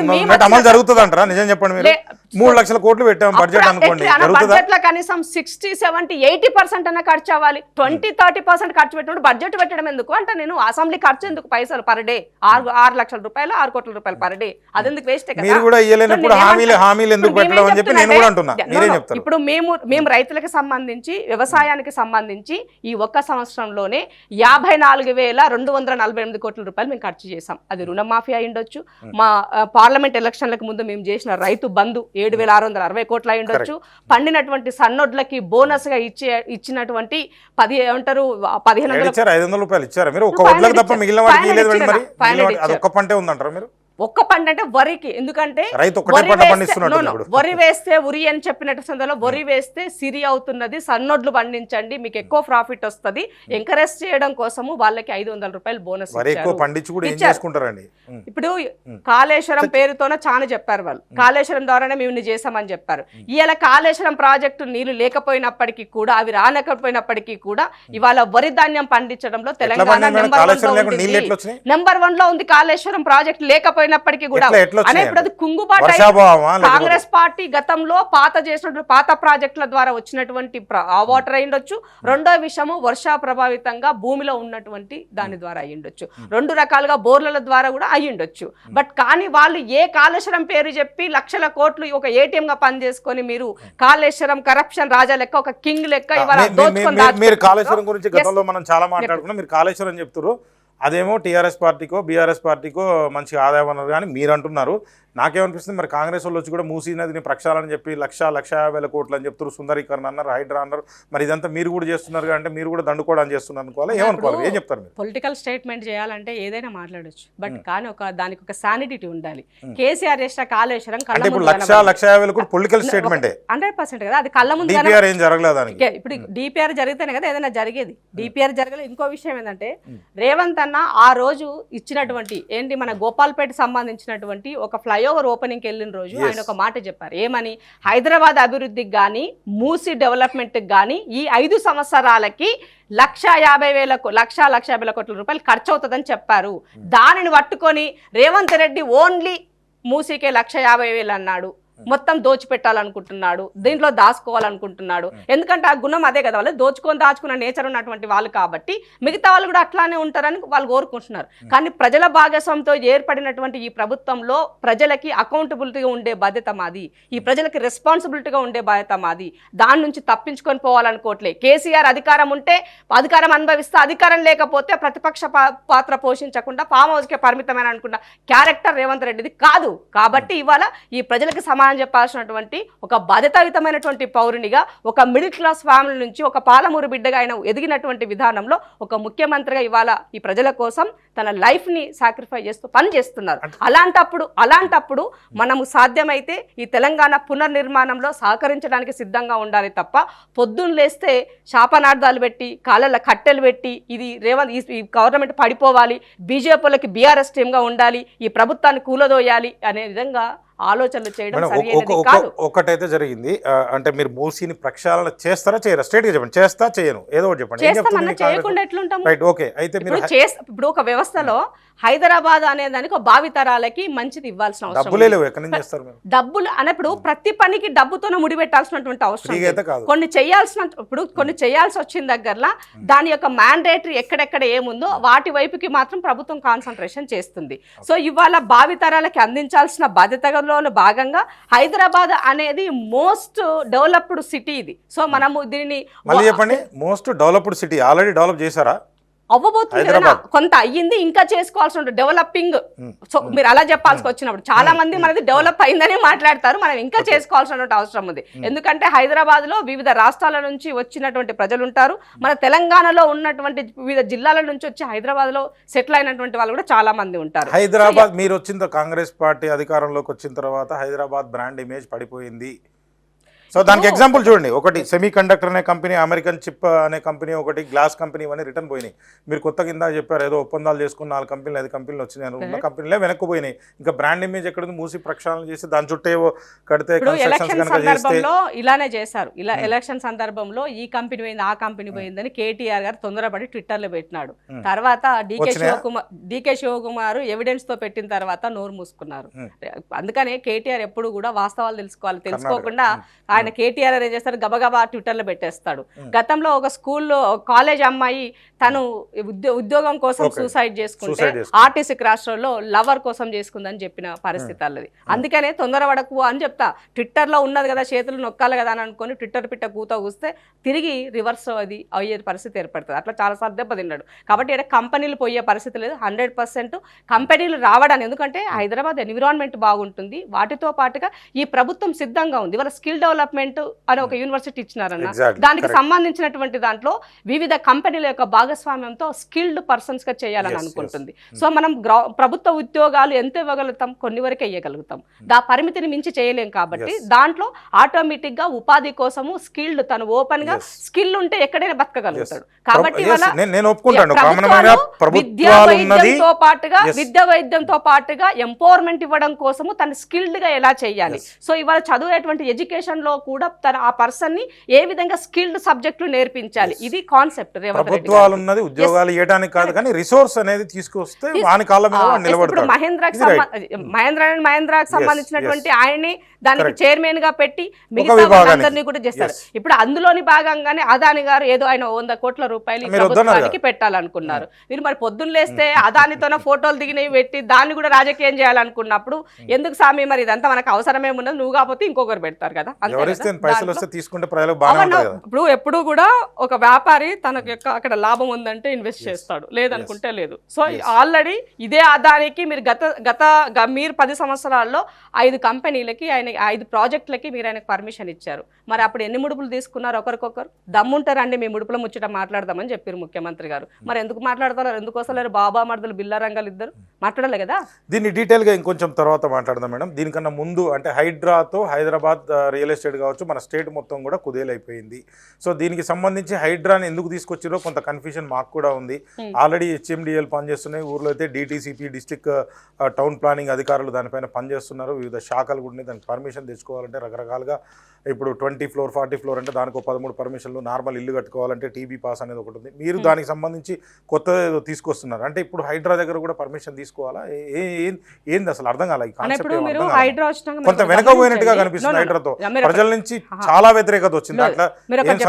అమలు జరుగుతుంది అంటారా? నిజం చెప్పండి మీరు. 3 లక్షల కోట్లు పెట్టాం బడ్జెట్ అనుకోండి, జరుగుతుందా?
బడ్జెట్ లో కనీసం 60, 70, 80% అన్న ఖర్చు అవ్వాలి. 20-30% ఖర్చు పెట్టినప్పుడు బడ్జెట్ పెట్టడం ఎందుకు అంటే నేను అసెంబ్లీ ఖర్చు ఎందుకు పైసలు పర్ డే 6 లక్షల రూపాయలు 6 కోట్ల రూపాయలు పర్ డే అదెందుకు వేస్ట్ కదా.
మీరు కూడా ఇయ్యలేనప్పుడు హామీలు ఎందుకు పెట్టడం అని చెప్పి నేను కూడా అంటున్నా. మీరేం చెప్తారు?
ఇప్పుడు మేము రైతులకు సంబంధించి వ్యవసాయానికి సంబంధించి ఈ ఒక్క సంవత్సరంలోనే 54,248 కోట్ల రూపాయలు మేము ఖర్చు చేసాం. అది రుణమాఫీ అయి ఉండొచ్చు, మా పార్లమెంట్ ఎలక్షన్లకు ముందు మేము చేసిన రైతు బంధు 7,660 కోట్లు అయి ఉండొచ్చు, పండినటువంటి సన్నొడ్లకి బోనస్ గా ఇచ్చినటువంటి 1,500
రూపాయలు ఇచ్చారా మీరు? ఒక వడ్లకు తప్ప మిగిలిన వాటికి ఇయ్యలేదు మరి, అది ఒక్క పంటే ఉందంటారా మీరు?
ఒక్క పంట అంటే వరికి, ఎందుకంటే వరి వేస్తే ఉరి అని చెప్పినట్టు సందర్భంలో వరి వేస్తే సిరి అవుతున్నది, సన్నొడ్లు పండించండి మీకు ఎక్కువ ప్రాఫిట్ వస్తుంది ఎంకరేజ్ చేయడం కోసము వాళ్ళకి 500 రూపాయలు బోనస్ ఇప్పుడు కాళేశ్వరం పేరుతోనే చాలా చెప్పారు వాళ్ళు, కాళేశ్వరం ద్వారానే మేము ఇన్ని చేసామని చెప్పారు. ఇవాళ కాళేశ్వరం ప్రాజెక్టు నీళ్లు లేకపోయినప్పటికీ కూడా అవి రానకపోయినప్పటికీ కూడా ఇవాళ వరి ధాన్యం పండించడంలో తెలంగాణ నెంబర్ 1 లో ఉంది. కాళేశ్వరం ప్రాజెక్టు లేకపోయినప్పటికీ కూడా ఇప్పుడు అది కుంగుబాటు కాంగ్రెస్ పార్టీ గతంలో పాత ప్రాజెక్టుల ద్వారా వచ్చినటువంటి ఆ వాటర్ అయ్యుండొచ్చు. రెండో విషయము వర్షా ప్రభావితంగా భూమిలో ఉన్నటువంటి దాని ద్వారా అయ్యుండొచ్చు. 2 రకాలుగా బోర్ల ద్వారా కూడా అయ్యుండొచ్చు. బట్ కానీ వాళ్ళు ఏ కాళేశ్వరం పేరు చెప్పి లక్షల కోట్లు ఒక ఏటీఎం గా పని చేసుకొని మీరు కాళేశ్వరం కరప్షన్ రాజా లెక్క ఒక కింగ్ లెక్క ఇవాళ
మీరు కాళేశ్వరం గురించి గతంలో మనం చాలా మాట్లాడుకున్నాం. మీరు కాళేశ్వరం చెప్తారు, అదేమో టీఆర్ఎస్ పార్టీకో బీఆర్ఎస్ పార్టీకో మంచిగా ఆదాయం అన్నారు కానీ మీరు అంటున్నారు. నాకేమనిపిస్తుంది మరి కాంగ్రెస్ వాళ్ళు వచ్చి కూడా మూసీ నదిని ప్రక్షాళన చెప్పి 1,50,000 కోట్లు అని చెప్తారు, సుందరీకరణ అన్నారు, హైడ్రా అన్నారు. మరి ఇదంతా మీరు కూడా చేస్తున్నారు అంటే మీరు కూడా దండుకోవడానికి చేస్తున్నారు అనుకోవాలి, ఏమనుకోవాలి, ఏం చెప్తారు మీరు?
పొలిటికల్ స్టేట్మెంట్ చేయాలంటే ఏదైనా మాట్లాడొచ్చు, బట్ కానీ దానికి ఒక శానిటీ ఉండాలి. కేసీఆర్ చేసిన కాళేశ్వరం
అంటే ఇప్పుడు 1,50,000 కోట్లు పొలిటికల్ స్టేట్మెంటే
100% కదా, అది కళ్ళ ముందు
ఏం జరగలేదు.
ఇప్పుడు డిపిఆర్ జరిగితేనే కదా ఏదైనా జరిగేది. డిపిఆర్ జరగలేదు. ఇంకో విషయం ఏంటంటే రేవంత్ అన్న ఆ రోజు ఇచ్చినటువంటి ఏంటి మన గోపాల్పేట సంబంధించినటువంటి ఒక ఫ్లైఓవర్ ఓపెనింగ్కి వెళ్ళిన రోజు ఆయన ఒక మాట చెప్పారు. ఏమని? హైదరాబాద్ అభివృద్ధికి కానీ మూసీ డెవలప్మెంట్కి కానీ ఈ 5 సంవత్సరాలకి 1,50,000 కోట్ల రూపాయలు ఖర్చు అవుతుందని చెప్పారు. దానిని పట్టుకొని రేవంత్ రెడ్డి ఓన్లీ మూసీకే 1,50,000 అన్నాడు. మొత్తం దోచిపెట్టాలనుకుంటున్నాడు, దీంట్లో దాచుకోవాలనుకుంటున్నాడు. ఎందుకంటే ఆ గుణం అదే కదా, వాళ్ళు దాచుకున్న నేచర్ ఉన్నటువంటి వాళ్ళు కాబట్టి మిగతా వాళ్ళు కూడా అట్లానే ఉంటారని వాళ్ళు కోరుకుంటున్నారు. కానీ ప్రజల భాగస్వామ్యంతో ఏర్పడినటువంటి ఈ ప్రభుత్వంలో ప్రజలకి అకౌంటబిలిటీగా ఉండే బాధ్యత మాది, ఈ ప్రజలకి రెస్పాన్సిబిలిటీగా ఉండే బాధ్యత మాది. దాని నుంచి తప్పించుకొని పోవాలనుకోవట్లే. కేసీఆర్ అధికారం ఉంటే అధికారం అనుభవిస్తే, అధికారం లేకపోతే ప్రతిపక్ష పాత్ర పోషించకుండా ఫామ్ హౌస్కే పరిమితమైన అనుకున్న క్యారెక్టర్ రేవంత్ రెడ్డిది కాదు. కాబట్టి ఇవాళ ఈ ప్రజలకు సమాధానం చెప్పాల్సినటువంటి ఒక బాధ్యతాయుతమైనటువంటి పౌరునిగా, ఒక మిడిల్ క్లాస్ ఫ్యామిలీ నుంచి ఒక పాలమూరు బిడ్డగా ఆయన ఎదిగినటువంటి విధానంలో ఒక ముఖ్యమంత్రిగా ఇవాళ ఈ ప్రజల కోసం తన లైఫ్ ని సాక్రిఫై చేస్తూ పని చేస్తున్నారు. అలాంటప్పుడు మనము సాధ్యమైతే ఈ తెలంగాణ పునర్నిర్మాణంలో సహకరించడానికి సిద్ధంగా ఉండాలి తప్ప పొద్దున్న లేస్తే శాపనార్థాలు పెట్టి కాళ్ళ కట్టెలు పెట్టి ఇది రేవంత్ ఈ గవర్నమెంట్ పడిపోవాలి, బీజేపీలకి బీఆర్ఎస్ టీమ్గా ఉండాలి, ఈ ప్రభుత్వాన్ని కూలదోయాలి అనే విధంగా ఆలోచనలు చేయడం సరైనది కాదు.
ఒకటైతే జరిగింది అంటే మీరు మూసీని ప్రక్షాళన చేస్తారా చేయరా? స్ట్రైట్ గా చెప్పండి. చేస్తా చేయను ఏదో ఒకటి చెప్పండి.
చేయకుండా ఎట్లుంటాం?
ఓకే, అయితే
ఇప్పుడు ఒక వ్యవస్థలో హైదరాబాద్ అనే దానికి ఒక భావితరాలకి మంచిది ఇవ్వాల్సిన అవసరం. డబ్బులు అనేప్పుడు ప్రతి పనికి డబ్బుతోనే ముడిపెట్టాల్సినటువంటి అవసరం. కొన్ని చేయాల్సి వచ్చిన దగ్గరలో దాని యొక్క మ్యాండేటరీ ఎక్కడెక్కడ ఏముందో వాటి వైపుకి మాత్రం ప్రభుత్వం కాన్సన్ట్రేషన్ చేస్తుంది. సో ఇవాళ భావితరాలకి అందించాల్సిన బాధ్యతలో భాగంగా హైదరాబాద్ అనేది మోస్ట్ డెవలప్డ్ సిటీ ఇది. సో మనము దీనిని
మళ్ళీ చెప్పండి. Most developed city already develop చేశారా?
అవ్వబోతుంది, కొంత అయ్యింది, ఇంకా చేసుకోవాల్సిన డెవలపింగ్. సో మీరు అలా చెప్పాల్సి వచ్చినప్పుడు చాలా మంది మనది డెవలప్ అయిందని మాట్లాడతారు, మనం ఇంకా చేసుకోవాల్సిన అవసరం ఉంది. ఎందుకంటే హైదరాబాద్ లో వివిధ రాష్ట్రాల నుంచి వచ్చినటువంటి ప్రజలు ఉంటారు, మన తెలంగాణలో ఉన్నటువంటి వివిధ జిల్లాల నుంచి వచ్చి హైదరాబాద్ లో సెటిల్ అయినటువంటి వాళ్ళు కూడా చాలా మంది ఉంటారు.
హైదరాబాద్ మీరు వచ్చిన కాంగ్రెస్ పార్టీ అధికారంలోకి వచ్చిన తర్వాత హైదరాబాద్ బ్రాండ్ ఇమేజ్ పడిపోయింది. సో దానికి ఎగ్జాంపుల్ చూడండి, ఒకటి సెమీ కండక్టర్ అనే కంపెనీ, అమెరికన్ చిప్ అనే కంపెనీ, ఒకటి గ్లాస్ కంపెనీ, ఇవన్నీ రిటర్న్ పోయినాయి. మీరు కొత్త కింద చెప్పారు ఏదో ఒప్పందాలు చేసుకుని 4 కంపెనీలు 5 కంపెనీలు వచ్చినాయి, ఉన్న కంపెనీలే వెనక్కిపోయినాయి. ఇంకా బ్రాండ్ ఇమేజ్ ఎక్కడ మూసి ప్రక్షాళన చేసి దాని చుట్టే కడితే
ఎలక్షన్ సందర్భంలో ఇలానే చేశారు. ఇలా ఎలక్షన్ సందర్భంలో ఈ కంపెనీ పోయింది ఆ కంపెనీ పోయిందని కేటీఆర్ గారు తొందరపడి ట్విట్టర్ లో పెట్టినాడు. తర్వాత డికే శివకుమార్ ఎవిడెన్స్ తో పెట్టిన తర్వాత నోరు మూసుకున్నారు. అందుకనే కేటీఆర్ ఎప్పుడు కూడా వాస్తవాలు తెలుసుకోకుండా ఆయన కేటీఆర్ ఏం చేస్తారు, గబగబా ట్విట్టర్ లో పెట్టేస్తాడు. గతంలో ఒక స్కూల్లో కాలేజ్ అమ్మాయి తను ఉద్యోగం కోసం సూసైడ్ చేసుకుంటే ఆర్టీసీ క్రాస్ రోడ్ లో లవర్ కోసం చేసుకుందని చెప్పిన పరిస్థితి అల్లది. అందుకనే తొందరపడకు అని చెప్తా. ట్విట్టర్ లో ఉన్నది కదా, చేతులు నొక్కాలి కదా అని అనుకుని ట్విట్టర్ పిట్ట కూస్తే తిరిగి రివర్స్ అది అయ్యే పరిస్థితి ఏర్పడుతుంది. అట్లా చాలా సార్లు దెబ్బతిన్నాడు. కాబట్టి ఇక్కడ కంపెనీలు పోయే పరిస్థితి లేదు. 100% కంపెనీలు రావడానికి, ఎందుకంటే హైదరాబాద్ ఎన్విరాన్మెంట్ బాగుంటుంది, వాటితో పాటుగా ఈ ప్రభుత్వం సిద్ధంగా ఉంది. ఇవాళ స్కిల్ డెవలప్మెంట్ అనే ఒక యూనివర్సిటీ ఇచ్చినారన్న, దానికి సంబంధించినటువంటి దాంట్లో వివిధ కంపెనీల యొక్క భాగస్వామ్యంతో స్కిల్డ్ పర్సన్స్ గా చేయాలని అనుకుంటుంది. సో మనం ప్రభుత్వ ఉద్యోగాలు ఎంత ఇవ్వగలుగుతాం, కొన్ని వరకే ఇవ్వగలుగుతాం, దా పరిమితిని మించి చేయలేం. కాబట్టి దాంట్లో ఆటోమేటిక్ గా ఉపాధి కోసము స్కిల్డ్, తను ఓపెన్ గా స్కిల్ ఉంటే ఎక్కడైనా బతకగలుగుతాడు. కాబట్టి విద్యా వైద్యంతో పాటుగా ఎంపవర్మెంట్ ఇవ్వడం కోసము తను స్కిల్డ్ గా ఎలా చేయాలి. సో ఇవాళ చదివేటువంటి ఎడ్యుకేషన్ లో కూడా తన ఆ పర్సన్ ని ఏ విధంగా స్కిల్డ్ సబ్జెక్టులు నేర్పించాలి, ఇది కాన్సెప్ట్.
ప్రభుత్వాలు ఉన్నది ఉద్యోగాలు ఇవ్వడానికి కాదు, కానీ రిసోర్స్ అనేది తీసుకొస్తే వాని కాళ్ళ మీద నిలబడతాడు. మహేంద్రాకి సంబంధించినటువంటి ఆయన్ని దానికి చైర్మన్ గా పెట్టి మిగతా వాళ్ళందరినీ కూడా చేస్తారు. ఇప్పుడు అందులోని భాగంగానే అదాని గారు ఏదో ఆయన 100 కోట్ల రూపాయలు ప్రభుత్వానికి పెట్టాలనుకున్నారు. మీరు మరి పొద్దున్న లేస్తే అదానితోనే ఫోటోలు దిగినవి పెట్టి దాన్ని కూడా రాజకీయం చేయాలనుకున్నప్పుడు ఎందుకు స్వామి, మరి ఇదంతా మనకు అవసరమే ఉన్నది, నువ్వు కాకపోతే ఇంకొకరు పెడతారు కదా. ఇప్పుడు ఎప్పుడు కూడా ఒక వ్యాపారి తనకు యొక్క అక్కడ లాభం ఉందంటే ఇన్వెస్ట్ చేస్తాడు, లేదనుకుంటే లేదు. సో ఆల్రెడీ ఇదే అదానికి మీరు మీరు 10 సంవత్సరాల్లో 5 కంపెనీలకి, ఆయన 5 ప్రాజెక్టులకి మీరు ఆయనకు పర్మిషన్ ఇచ్చారు. మరి అప్పుడు ఎన్ని ముడుపులు తీసుకున్నారు? ఒకరికొకరు దమ్ముంటారండి, మీ ముడుపుల ముచ్చట మాట్లాడదామని చెప్పారు ముఖ్యమంత్రి గారు. మరి ఎందుకు మాట్లాడతారు? ఎందుకు వస్తలేరు బాబా మర్దలు బిల్లారంగాలు ఇద్దరు? మాట్లాడలే కదా. దీన్ని డీటెయిల్ గా ఇంకొంచెం తర్వాత మాట్లాడదాం మేడం. దీనికన్నా ముందు అంటే హైడ్రాతో హైదరాబాద్ రియల్ ఎస్టేట్ కావచ్చు, మన స్టేట్ మొత్తం కూడా కుదేలైపోయింది. సో దీనికి సంబంధించి హైడ్రాని ఎందుకు తీసుకొచ్చారో కొంత కన్ఫ్యూజన్ మాకు కూడా ఉంది. ఆల్రెడీ HMDL పనిచేస్తున్నాయి, ఊర్లో అయితే DTCP డిస్ట్రిక్ట్ టౌన్ ప్లానింగ్ అధికారులు దానిపైన పనిచేస్తున్నారు. వివిధ శాఖలు కూడా దానికి పర్మిషన్ తెచ్చుకోవాలంటే రకరకాలుగా, ఇప్పుడు 20 ఫ్లోర్ 40 ఫ్లోర్ అంటే దానికి 13 పర్మిషన్లు, నార్మల్ ఇల్లు కట్టుకోవాలంటే TB పాస్ అనేది ఒకటి ఉంది. మీరు దానికి సంబంధించి కొత్త తీసుకొస్తున్నారు అంటే ఇప్పుడు హైడ్రా దగ్గర కూడా పర్మిషన్ తీసుకోవాలా? ఏంది అసలు అర్థం కాలేదు. కొంత వెనకపోయినట్టుగా కనిపిస్తుంది హైడ్రాతో, ప్రజల నుంచి చాలా వ్యతిరేకత వచ్చింది. అట్లా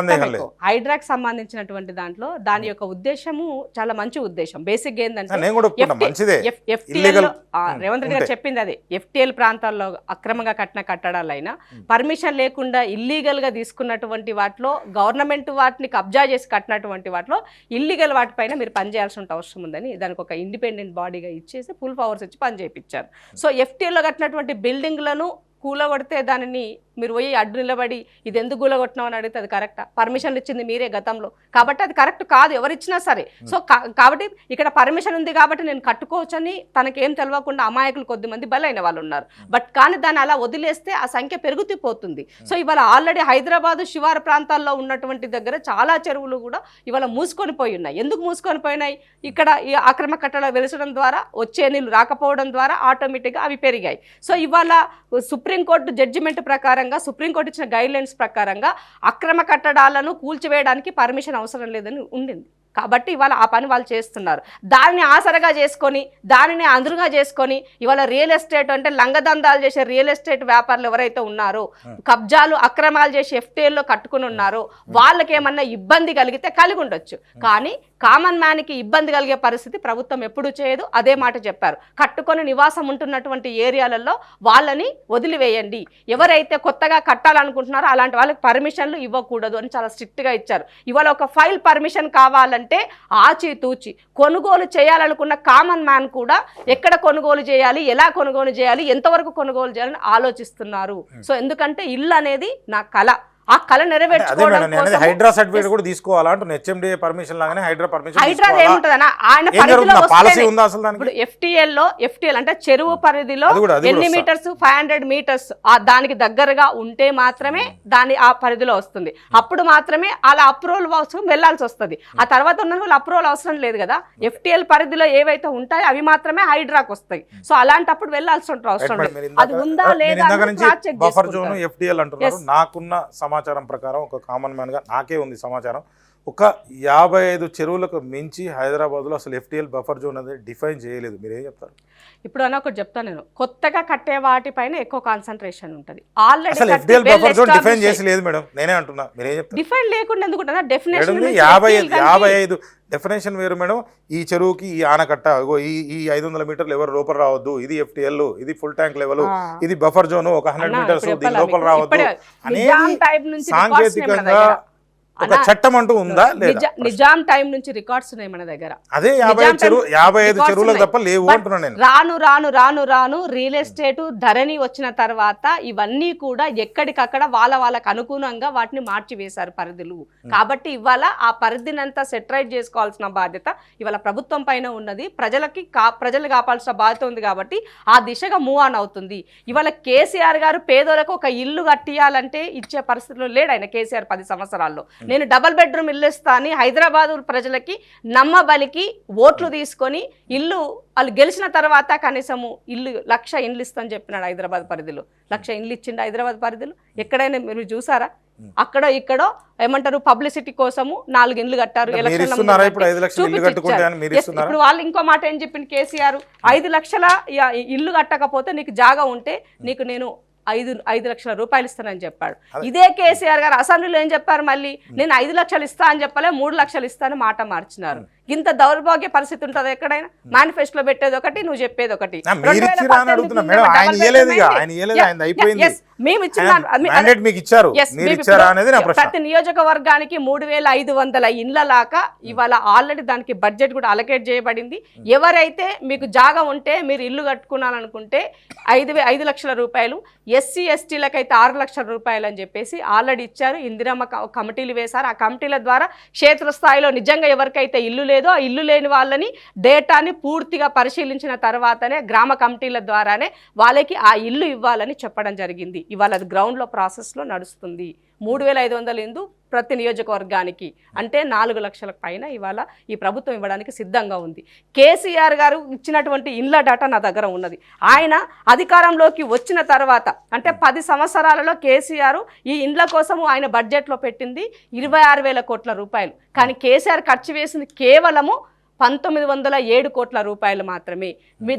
సందేహం లేదు.
హైడ్రాకి సంబంధించినటువంటి దాంట్లో దాని యొక్క ఉద్దేశము చాలా మంచి ఉద్దేశం. బేసిక్ ఏంటంటే
నేను కూడా మంచిదే,
రేవంత్ రెడ్డి గారు చెప్పింది అదే. FTL ప్రాంతాల్లో అక్రమంగా కట్టిన కట్టడాలైనా పర్మిషన్ లేకుండా ఇల్లీగల్ గా తీసుకున్నటువంటి వాటిలో, గవర్నమెంట్ వాటిని కబ్జా చేసి కట్టినటువంటి వాటిలో ఇల్లీగల్ వాటిపైన మీరు పనిచేయాల్సిన అవసరం ఉందని దానికి ఒక ఇండిపెండెంట్ బాడీగా ఇచ్చేసి ఫుల్ పవర్స్ ఇచ్చి పని చేయించారు. సో FTL లో కట్టినటువంటి బిల్డింగ్లను కూలగొడితే దానిని మీరు పోయి అడ్డు నిలబడి ఇది ఎందుకు కూలగొట్టినావు అని అడిగితే అది కరెక్టా? పర్మిషన్లు ఇచ్చింది మీరే గతంలో, కాబట్టి అది కరెక్ట్ కాదు ఎవరిచ్చినా సరే. సో కాబట్టి ఇక్కడ పర్మిషన్ ఉంది కాబట్టి నేను కట్టుకోవచ్చని తనకేం తెలియకుండా అమాయకులు కొద్దిమంది బలైన వాళ్ళు ఉన్నారు. బట్ కానీ దాన్ని అలా వదిలేస్తే ఆ సంఖ్య పెరుగుతూ. సో ఇవాళ ఆల్రెడీ హైదరాబాద్ శివారు ప్రాంతాల్లో ఉన్నటువంటి దగ్గర చాలా చెరువులు కూడా ఇవాళ మూసుకొని పోయి ఉన్నాయి. ఎందుకు మూసుకొని పోయినాయి? ఇక్కడ ఈ అక్రమ కట్టడాలు వెలిసడం ద్వారా, వచ్చే నీళ్ళు రాకపోవడం ద్వారా ఆటోమేటిక్గా అవి పెరిగాయి. సో ఇవాళ సుప్రీంకోర్టు జడ్జిమెంట్ ప్రకారం, సుప్రీంకోర్టు ఇచ్చిన గైడ్ లైన్స్ ప్రకారంగా అక్రమ కట్టడాలను కూల్చివేయడానికి పర్మిషన్ అవసరం లేదని ఉండింది. కాబట్టి ఇవాళ ఆ పని వాళ్ళు చేస్తున్నారు. దానిని ఆసరగా చేసుకొని, దానిని అందురుగా చేసుకొని ఇవాళ రియల్ ఎస్టేట్ అంటే లంగదందాలు చేసే రియల్ ఎస్టేట్ వ్యాపారులు ఎవరైతే ఉన్నారో, కబ్జాలు అక్రమాలు చేసి FTLలో కట్టుకుని ఉన్నారో వాళ్ళకి ఏమన్నా ఇబ్బంది కలిగితే కలిగి ఉండొచ్చు. కానీ కామన్ మ్యాన్కి ఇబ్బంది కలిగే పరిస్థితి ప్రభుత్వం ఎప్పుడూ చేయదు. అదే మాట చెప్పారు. కట్టుకొని నివాసం ఉంటున్నటువంటి ఏరియాలలో వాళ్ళని వదిలివేయండి, ఎవరైతే కొత్తగా కట్టాలనుకుంటున్నారో అలాంటి వాళ్ళకి పర్మిషన్లు ఇవ్వకూడదు అని చాలా స్ట్రిక్ట్గా ఇచ్చారు. ఇవాళ ఒక ఫైల్ పర్మిషన్ కావాలంటే ఆచితూచి కొనుగోలు చేయాలనుకున్న కామన్ మ్యాన్ కూడా ఎక్కడ కొనుగోలు చేయాలి, ఎలా కొనుగోలు చేయాలి, ఎంతవరకు కొనుగోలు చేయాలని ఆలోచిస్తున్నారు. సో ఎందుకంటే ఇల్లు అనేది నా కళ, ఆ కళ
అదే
నెరవేర్చుకోవడం
మేడం నేను
కోసం
హైడ్రా సర్టిఫికేట్ కూడా తీసుకోవాలా అంటున్నా, హెచ్ఎండిఏ పర్మిషన్ లాగానే హైడ్రా పర్మిషన్
హైడ్రా
తీసుకోవాలా?
ఏముంటదన్నా ఆయన
ఏం
పరిధిలో
జరుగుతుందా? పాలసీ
వస్తేనే.
ఉందా అసలు దానికి?
ఇప్పుడు FTL అంటే చెరువు పరిధిలో
అది కూడా
ఎన్ని
వస్తా.
మీటర్స్ 500 మీటర్స్ దానికి దగ్గరగా ఉంటే మాత్రమే దాని ఆ పరిధిలో వస్తుంది. అప్పుడు మాత్రమే అలా అప్రూవల్ కోసం వెళ్ళాల్సి వస్తుంది. ఆ తర్వాత ఉన్న వాళ్ళు అప్రూవల్ అవసరం లేదు కదా. FTL పరిధిలో ఏవైతే ఉంటాయో అవి మాత్రమే హైడ్రాకి వస్తాయి. సో అలాంటప్పుడు వెళ్ళాల్సిన అవసరం
మేడం,
లేదు.
మీరు
అది ఉందా లేదా
ఇందాక
అనేది
నుంచి
cross check
బఫర్ జోన్
చేసుకుంటారు.
FTL అంటున్నారు. నాకున్న సమాచారం ప్రకారం ఒక కామన్ మ్యాన్ గా నాకే ఉంది సమాచారం, ఒక 55 చెరువులకు మించి హైదరాబాద్లో అసలు FTL బఫర్ జోన్ అనేది డిఫైన్ చేయలేదు. మీరు ఏం చెప్తారు?
ఇప్పుడు అన్న ఒకటి చెప్తాను నేను, కొత్తగా కట్టే వాటిపైన ఎక్కువ కాన్సన్ట్రేషన్ ఉంటుంది. ఆల్రెడీ
అసలు FTL బఫర్ జోన్ డిఫైన్ చేసి లేదు మేడం, నేనే అంటున్నా. మీరు ఏం చెప్తారు?
డిఫైన్ లేకుండా ఎందుకుంటుందా? డెఫినేషన్
55 డెఫినేషన్ వేరు మేడం. ఈ చెరువుకి ఈ ఆనకట్ట, ఈ 500 మీటర్లు ఎవరు లోపల రావద్దు, ఇది FTL, ఇది ఫుల్ ట్యాంక్ లెవెల్, ఇది బఫర్ జోన్, ఒక 100 మీటర్స్ దీని లోపల రావద్దు అనేది సాంకేతికంగా ఒక చట్టం అంటూ ఉందా లేదా?
నిజాం టైం నుంచి రికార్డ్స్ ఉన్నాయి మన దగ్గర.
అదే 55 చెరువులకు తప్ప లేవు అంటున్నా నేను.
రాను రాను రాను రాను రియల్ ఎస్టేట్ ధరణి వచ్చిన తర్వాత ఇవన్నీ కూడా ఎక్కడికక్కడ వాళ్ళకు అనుగుణంగా వాటిని మార్చివేశారు పరిధులు. కాబట్టి ఇవాళ ఆ పరిధినంతా సెటరైట్ చేసుకోవాల్సిన బాధ్యత ఇవాళ ప్రభుత్వం పైన ఉన్నది. ప్రజలు కాపాల్సిన బాధ్యత ఉంది. కాబట్టి ఆ దిశగా మూవ్ ఆన్ అవుతుంది. ఇవాళ కేసీఆర్ గారు పేదోలకు ఒక ఇల్లు కట్టియాలంటే ఇచ్చే పరిస్థితిలో లేడు ఆయన. కేసీఆర్ 10 సంవత్సరాల్లో నేను డబుల్ బెడ్రూమ్ ఇల్లు ఇస్తా అని హైదరాబాద్ ప్రజలకి నమ్మబలికి ఓట్లు తీసుకొని ఇల్లు వాళ్ళు గెలిచిన తర్వాత కనీసము 1,00,000 ఇండ్లు ఇస్తా అని చెప్పినాడు. హైదరాబాద్ పరిధిలో 1,00,000 ఇండ్లు ఇచ్చిండు. హైదరాబాద్ పరిధిలో ఎక్కడైనా మీరు చూసారా? అక్కడ ఇక్కడో ఏమంటారు పబ్లిసిటీ కోసము 4 ఇండ్లు కట్టారు. ఇప్పుడు వాళ్ళు ఇంకో మాట ఏం చెప్పింది కేసీఆర్, 5 లక్షల ఇల్లు కట్టకపోతే నీకు జాగా ఉంటే నీకు నేను 5 లక్షల రూపాయలు ఇస్తానని చెప్పాడు. ఇదే కేసీఆర్ గారు అసెంబ్లీలో ఏం చెప్పారు? మళ్ళీ నేను 5 లక్షలు ఇస్తా అని చెప్పలే, 3 లక్షలు ఇస్తా అని మాట మార్చినారు. ఇంత దౌర్భాగ్య పరిస్థితి ఉంటుంది ఎక్కడైనా? మేనిఫెస్టోలో పెట్టేది ఒకటి, నువ్వు చెప్పేది ఒకటి. ప్రతి నియోజకవర్గానికి 3,500 ఇండ్లలాగా ఇవాళ ఆల్రెడీ దానికి బడ్జెట్ కూడా అలకేట్ చేయబడింది. ఎవరైతే మీకు జాగా ఉంటే మీరు ఇల్లు కట్టుకున్నారనుకుంటే 5 లక్షల రూపాయలు, ఎస్సీ ఎస్టీలకైతే 6 లక్షల రూపాయలు అని చెప్పేసి ఆల్రెడీ ఇచ్చారు. ఇందిరమ్మ కమిటీలు వేశారు. ఆ కమిటీల ద్వారా క్షేత్రస్థాయిలో నిజంగా ఎవరికైతే ఇల్లు లేదో ఆ ఇల్లు లేని వాళ్ళని డేటాని పూర్తిగా పరిశీలించిన తర్వాతనే గ్రామ కమిటీల ద్వారానే వాళ్ళకి ఆ ఇల్లు ఇవ్వాలని చెప్పడం జరిగింది. ఇవాళ అది గ్రౌండ్లో ప్రాసెస్లో నడుస్తుంది. 3,500 ఇందు ప్రతి నియోజకవర్గానికి అంటే 4 లక్షల పైన ఇవాళ ఈ ప్రభుత్వం ఇవ్వడానికి సిద్ధంగా ఉంది. కేసీఆర్ గారు ఇచ్చినటువంటి ఇండ్ల డేటా నా దగ్గర ఉన్నది. ఆయన అధికారంలోకి వచ్చిన తర్వాత అంటే 10 సంవత్సరాలలో కేసీఆర్ ఈ ఇండ్ల కోసము ఆయన బడ్జెట్లో పెట్టింది 26,000 కోట్ల రూపాయలు. కానీ కేసీఆర్ ఖర్చు వేసింది కేవలము 1,907 కోట్ల రూపాయలు మాత్రమే.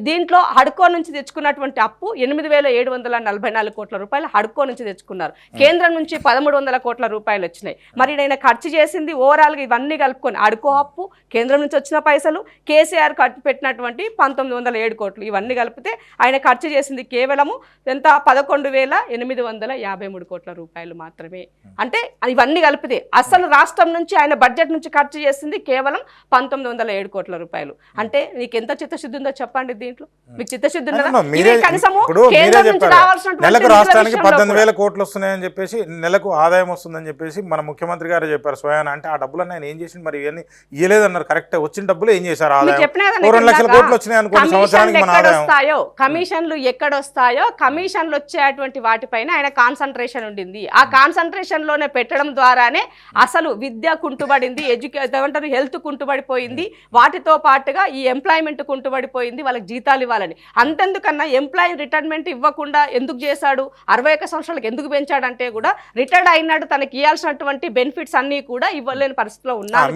దీంట్లో హడ్కో నుంచి తెచ్చుకున్నటువంటి అప్పు 8,744 కోట్ల రూపాయలు హడ్కో నుంచి తెచ్చుకున్నారు. కేంద్రం నుంచి 1,300 కోట్ల రూపాయలు వచ్చినాయి. మరి ఆయన ఖర్చు చేసింది ఓవరాల్గా ఇవన్నీ కలుపుకొని హడ్కో అప్పు, కేంద్రం నుంచి వచ్చిన పైసలు, కేసీఆర్ ఖర్చు పెట్టినటువంటి 1,907 కోట్లు ఇవన్నీ కలిపితే ఆయన ఖర్చు చేసింది కేవలము ఎంత? 11,853 కోట్ల రూపాయలు మాత్రమే. అంటే ఇవన్నీ కలిపితే అసలు రాష్ట్రం నుంచి ఆయన బడ్జెట్ నుంచి ఖర్చు చేసింది కేవలం 1,907 కోట్ల రూపాయలు. అంటే నీకు ఎంత చిత్తశుద్ధి ఉందో చెప్పండి. దీంట్లో మీకు చిత్తశుద్ధి ఉందా?
నెలకు రాష్ట్రానికి 18,000 కోట్లు వస్తున్నాయని చెప్పేసి, నెలకు ఆదాయం వస్తుందని చెప్పేసి మన ముఖ్యమంత్రి గారు చెప్పారు స్వయాన. అంటే ఆ డబ్బులన్నీ ఆయన ఏం చేసింది? మరి ఇవన్నీ ఇయ్యలేదన్నారు. కరెక్ట్, వచ్చిన డబ్బులు ఏం చేశారు? ఆదాయం 2 లక్షల కోట్లు వచ్చినాయి అనుకోండి సంవత్సరానికి. మన ఆదాయం
కమిషన్లు ఎక్కడొస్తాయో కమిషన్లు వచ్చేటువంటి వాటిపైన ఆయన కాన్సన్ట్రేషన్ ఉండింది. ఆ కాన్సన్ట్రేషన్ లోనే పెట్టడం ద్వారానే అసలు విద్య కుంటుబడింది, హెల్త్ కుంటుబడిపోయింది, వాటితో పాటుగా ఈ ఎంప్లాయ్మెంట్ కుంటుబడిపోయింది. వాళ్ళకి జీతాలు ఇవ్వాలని అంతెందుకన్నా ఎంప్లాయీ రిటైర్మెంట్ ఇవ్వకుండా ఎందుకు చేశాడు? 61 సంవత్సరాలకు ఎందుకు పెంచాడంటే కూడా రిటైర్డ్ అయినాడు, తనకి ఇవ్వాల్సినటువంటి బెనిఫిట్స్ అన్ని కూడా ఇవ్వలేని పరిస్థితిలో ఉన్నారు.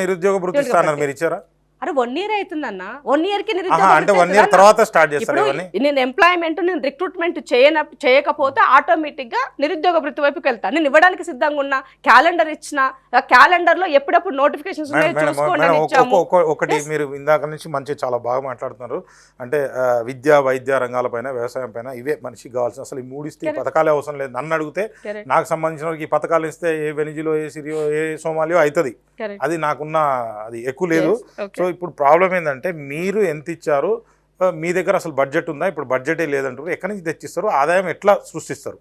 నిరుద్యోగ భృతి ఇస్తున్నారు, మీరు ఇచ్చారా?
అరే 1 year అవుతుందన్న, 1 yearకి నేను ఎంప్లాయ్మెంట్ నేను రిక్రూట్మెంట్ చేయకపోతే ఆటోమేటిక్గా నిరుద్యోగ వృత్తి వైపుకి వెళ్తాను. నేను ఇవ్వడానికి సిద్ధంగా ఉన్నా. క్యాలెండర్ ఇచ్చిన క్యాలెండర్ లో ఎప్పుడప్పుడు నోటిఫికేషన్స్
ఒకటి మీరు ఇందాక నుంచి మంచి చాలా బాగా మాట్లాడుతున్నారు. అంటే విద్య, వైద్య రంగాలపైన, వ్యవసాయం పైన ఇవే మనిషికి కావాల్సిన. అసలు ఈ 3 ఇస్తే పథకాలే అవసరం లేదు. నన్ను అడిగితే నాకు సంబంధించిన ఈ పథకాలు ఇస్తే ఏ వెనిజిలో, ఏ సిరియో, ఏ సోమాలియో అవుతుంది. అది నాకున్న అది ఎక్కువ లేదు. సో ఇప్పుడు ప్రాబ్లం ఏంటంటే మీరు ఎంత ఇచ్చారు, మీ దగ్గర అసలు బడ్జెట్ ఉందా? ఇప్పుడు బడ్జెటే లేదంటారు. ఎక్కడి నుంచి తెచ్చిస్తారు? ఆదాయం ఎట్లా సృష్టిస్తారు?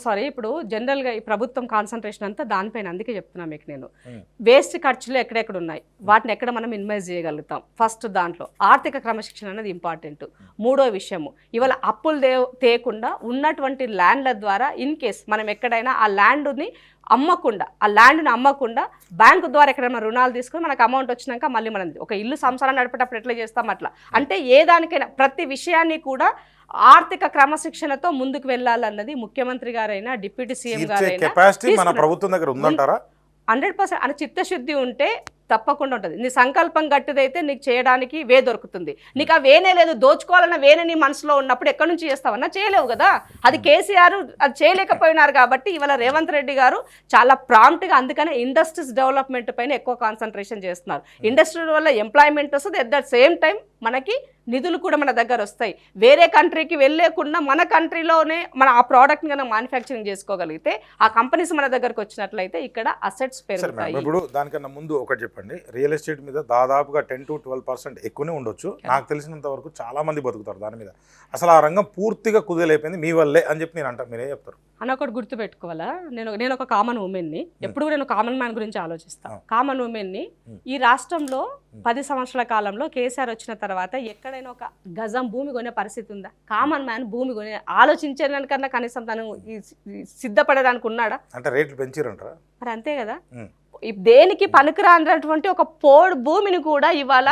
సారీ, ఇప్పుడు జనరల్గా ఈ ప్రభుత్వం కాన్సన్ట్రేషన్ అంతా దానిపైన, అందుకే చెప్తున్నా మీకు నేను. వేస్ట్ ఖర్చులు ఎక్కడెక్కడ ఉన్నాయి, వాటిని ఎక్కడ మనం మినిమైజ్ చేయగలుగుతాం. ఫస్ట్ దాంట్లో ఆర్థిక క్రమశిక్షణ అనేది ఇంపార్టెంట్. మూడో విషయము, ఇవాళ అప్పులు తేకుండా ఉన్నటువంటి ల్యాండ్ల ద్వారా ఇన్ కేస్ మనం ఎక్కడైనా ఆ ల్యాండ్ని అమ్మకుండా బ్యాంకు ద్వారా ఎక్కడైనా రుణాలు తీసుకొని మనకు అమౌంట్ వచ్చినాక మళ్ళీ మనం ఒక ఇల్లు సంసారం నడిపేటప్పుడు ఎట్లా చేస్తాం అట్లా. అంటే ఏ దానికైనా ప్రతి విషయాన్ని కూడా ఆర్థిక క్రమశిక్షణతో ముందుకు వెళ్ళాలన్నది ముఖ్యమంత్రి గారైనా డిప్యూటీ సీఎం గారైనా 100% అని చిత్తశుద్ధి ఉంటే తప్పకుండా ఉంటుంది. నీ సంకల్పం గట్టిదైతే నీకు చేయడానికి వే దొరుకుతుంది. నీకు ఆ వేనే లేదు, దోచుకోవాలన్న వేనే నీ మనసులో ఉన్నప్పుడు ఎక్కడి నుంచి చేస్తావన్నా చేయలేవు కదా. అది కేసీఆర్ అది చేయలేకపోయినారు కాబట్టి ఇవాళ రేవంత్ రెడ్డి గారు చాలా ప్రాంప్ట్గా, అందుకనే ఇండస్ట్రీస్ డెవలప్మెంట్ పైన ఎక్కువ కాన్సన్ట్రేషన్ చేస్తున్నారు. ఇండస్ట్రీ వల్ల ఎంప్లాయ్మెంట్ వస్తుంది, అట్ ద సేమ్ టైం మనకి నిధులు కూడా మన దగ్గర వస్తాయి. వేరే కంట్రీకి వెళ్ళలేకుండా మన కంట్రీలోనే మన ఆ ప్రోడక్ట్ని కనుక మ్యానుఫ్యాక్చరింగ్ చేసుకోగలిగితే, ఆ కంపెనీస్ మన దగ్గరకు వచ్చినట్లయితే ఇక్కడ అసెట్స్ పెరుగుతాయి.
ఇప్పుడు దానికన్నా ముందు ఒకటి చెప్పండి, రియల్ ఎస్టేట్ మీద దాదాపుగా 10 to 12% ఎక్కువనే ఉండొచ్చు. నాకు తెలిసినంత వరకు చాలా మంది బతుకుతారు దాని మీద. అసలు ఆ రంగం పూర్తిగా కుదేలైపోయింది మీ వల్లే అని చెప్పి నేను అంటా, మీరే చెప్తారు?
అన్న ఒకటి గుర్తుపెట్టుకోవాలా, నేను ఒక కామన్ ఉమెన్ని, ఎప్పుడు నేను కామన్ మ్యాన్ గురించి ఆలోచిస్తాను. కామన్ ఉమెన్ని ఈ రాష్ట్రంలో 10 సంవత్సరాల కాలంలో కేసీఆర్ వచ్చిన తర్వాత ఎక్కడైనా ఒక గజం భూమి కొనే పరిస్థితి ఉందా? కామన్ మ్యాన్ భూమి కొనే ఆలోచించడానికన్నా కనీసం తను సిద్ధపడడానికి ఉన్నాడా?
అంటే రేట్లు పెంచిరంటారా?
మరి అంతే కదా. దేనికి పనికిరానటువంటి ఒక పోడు భూమిని కూడా ఇవాళ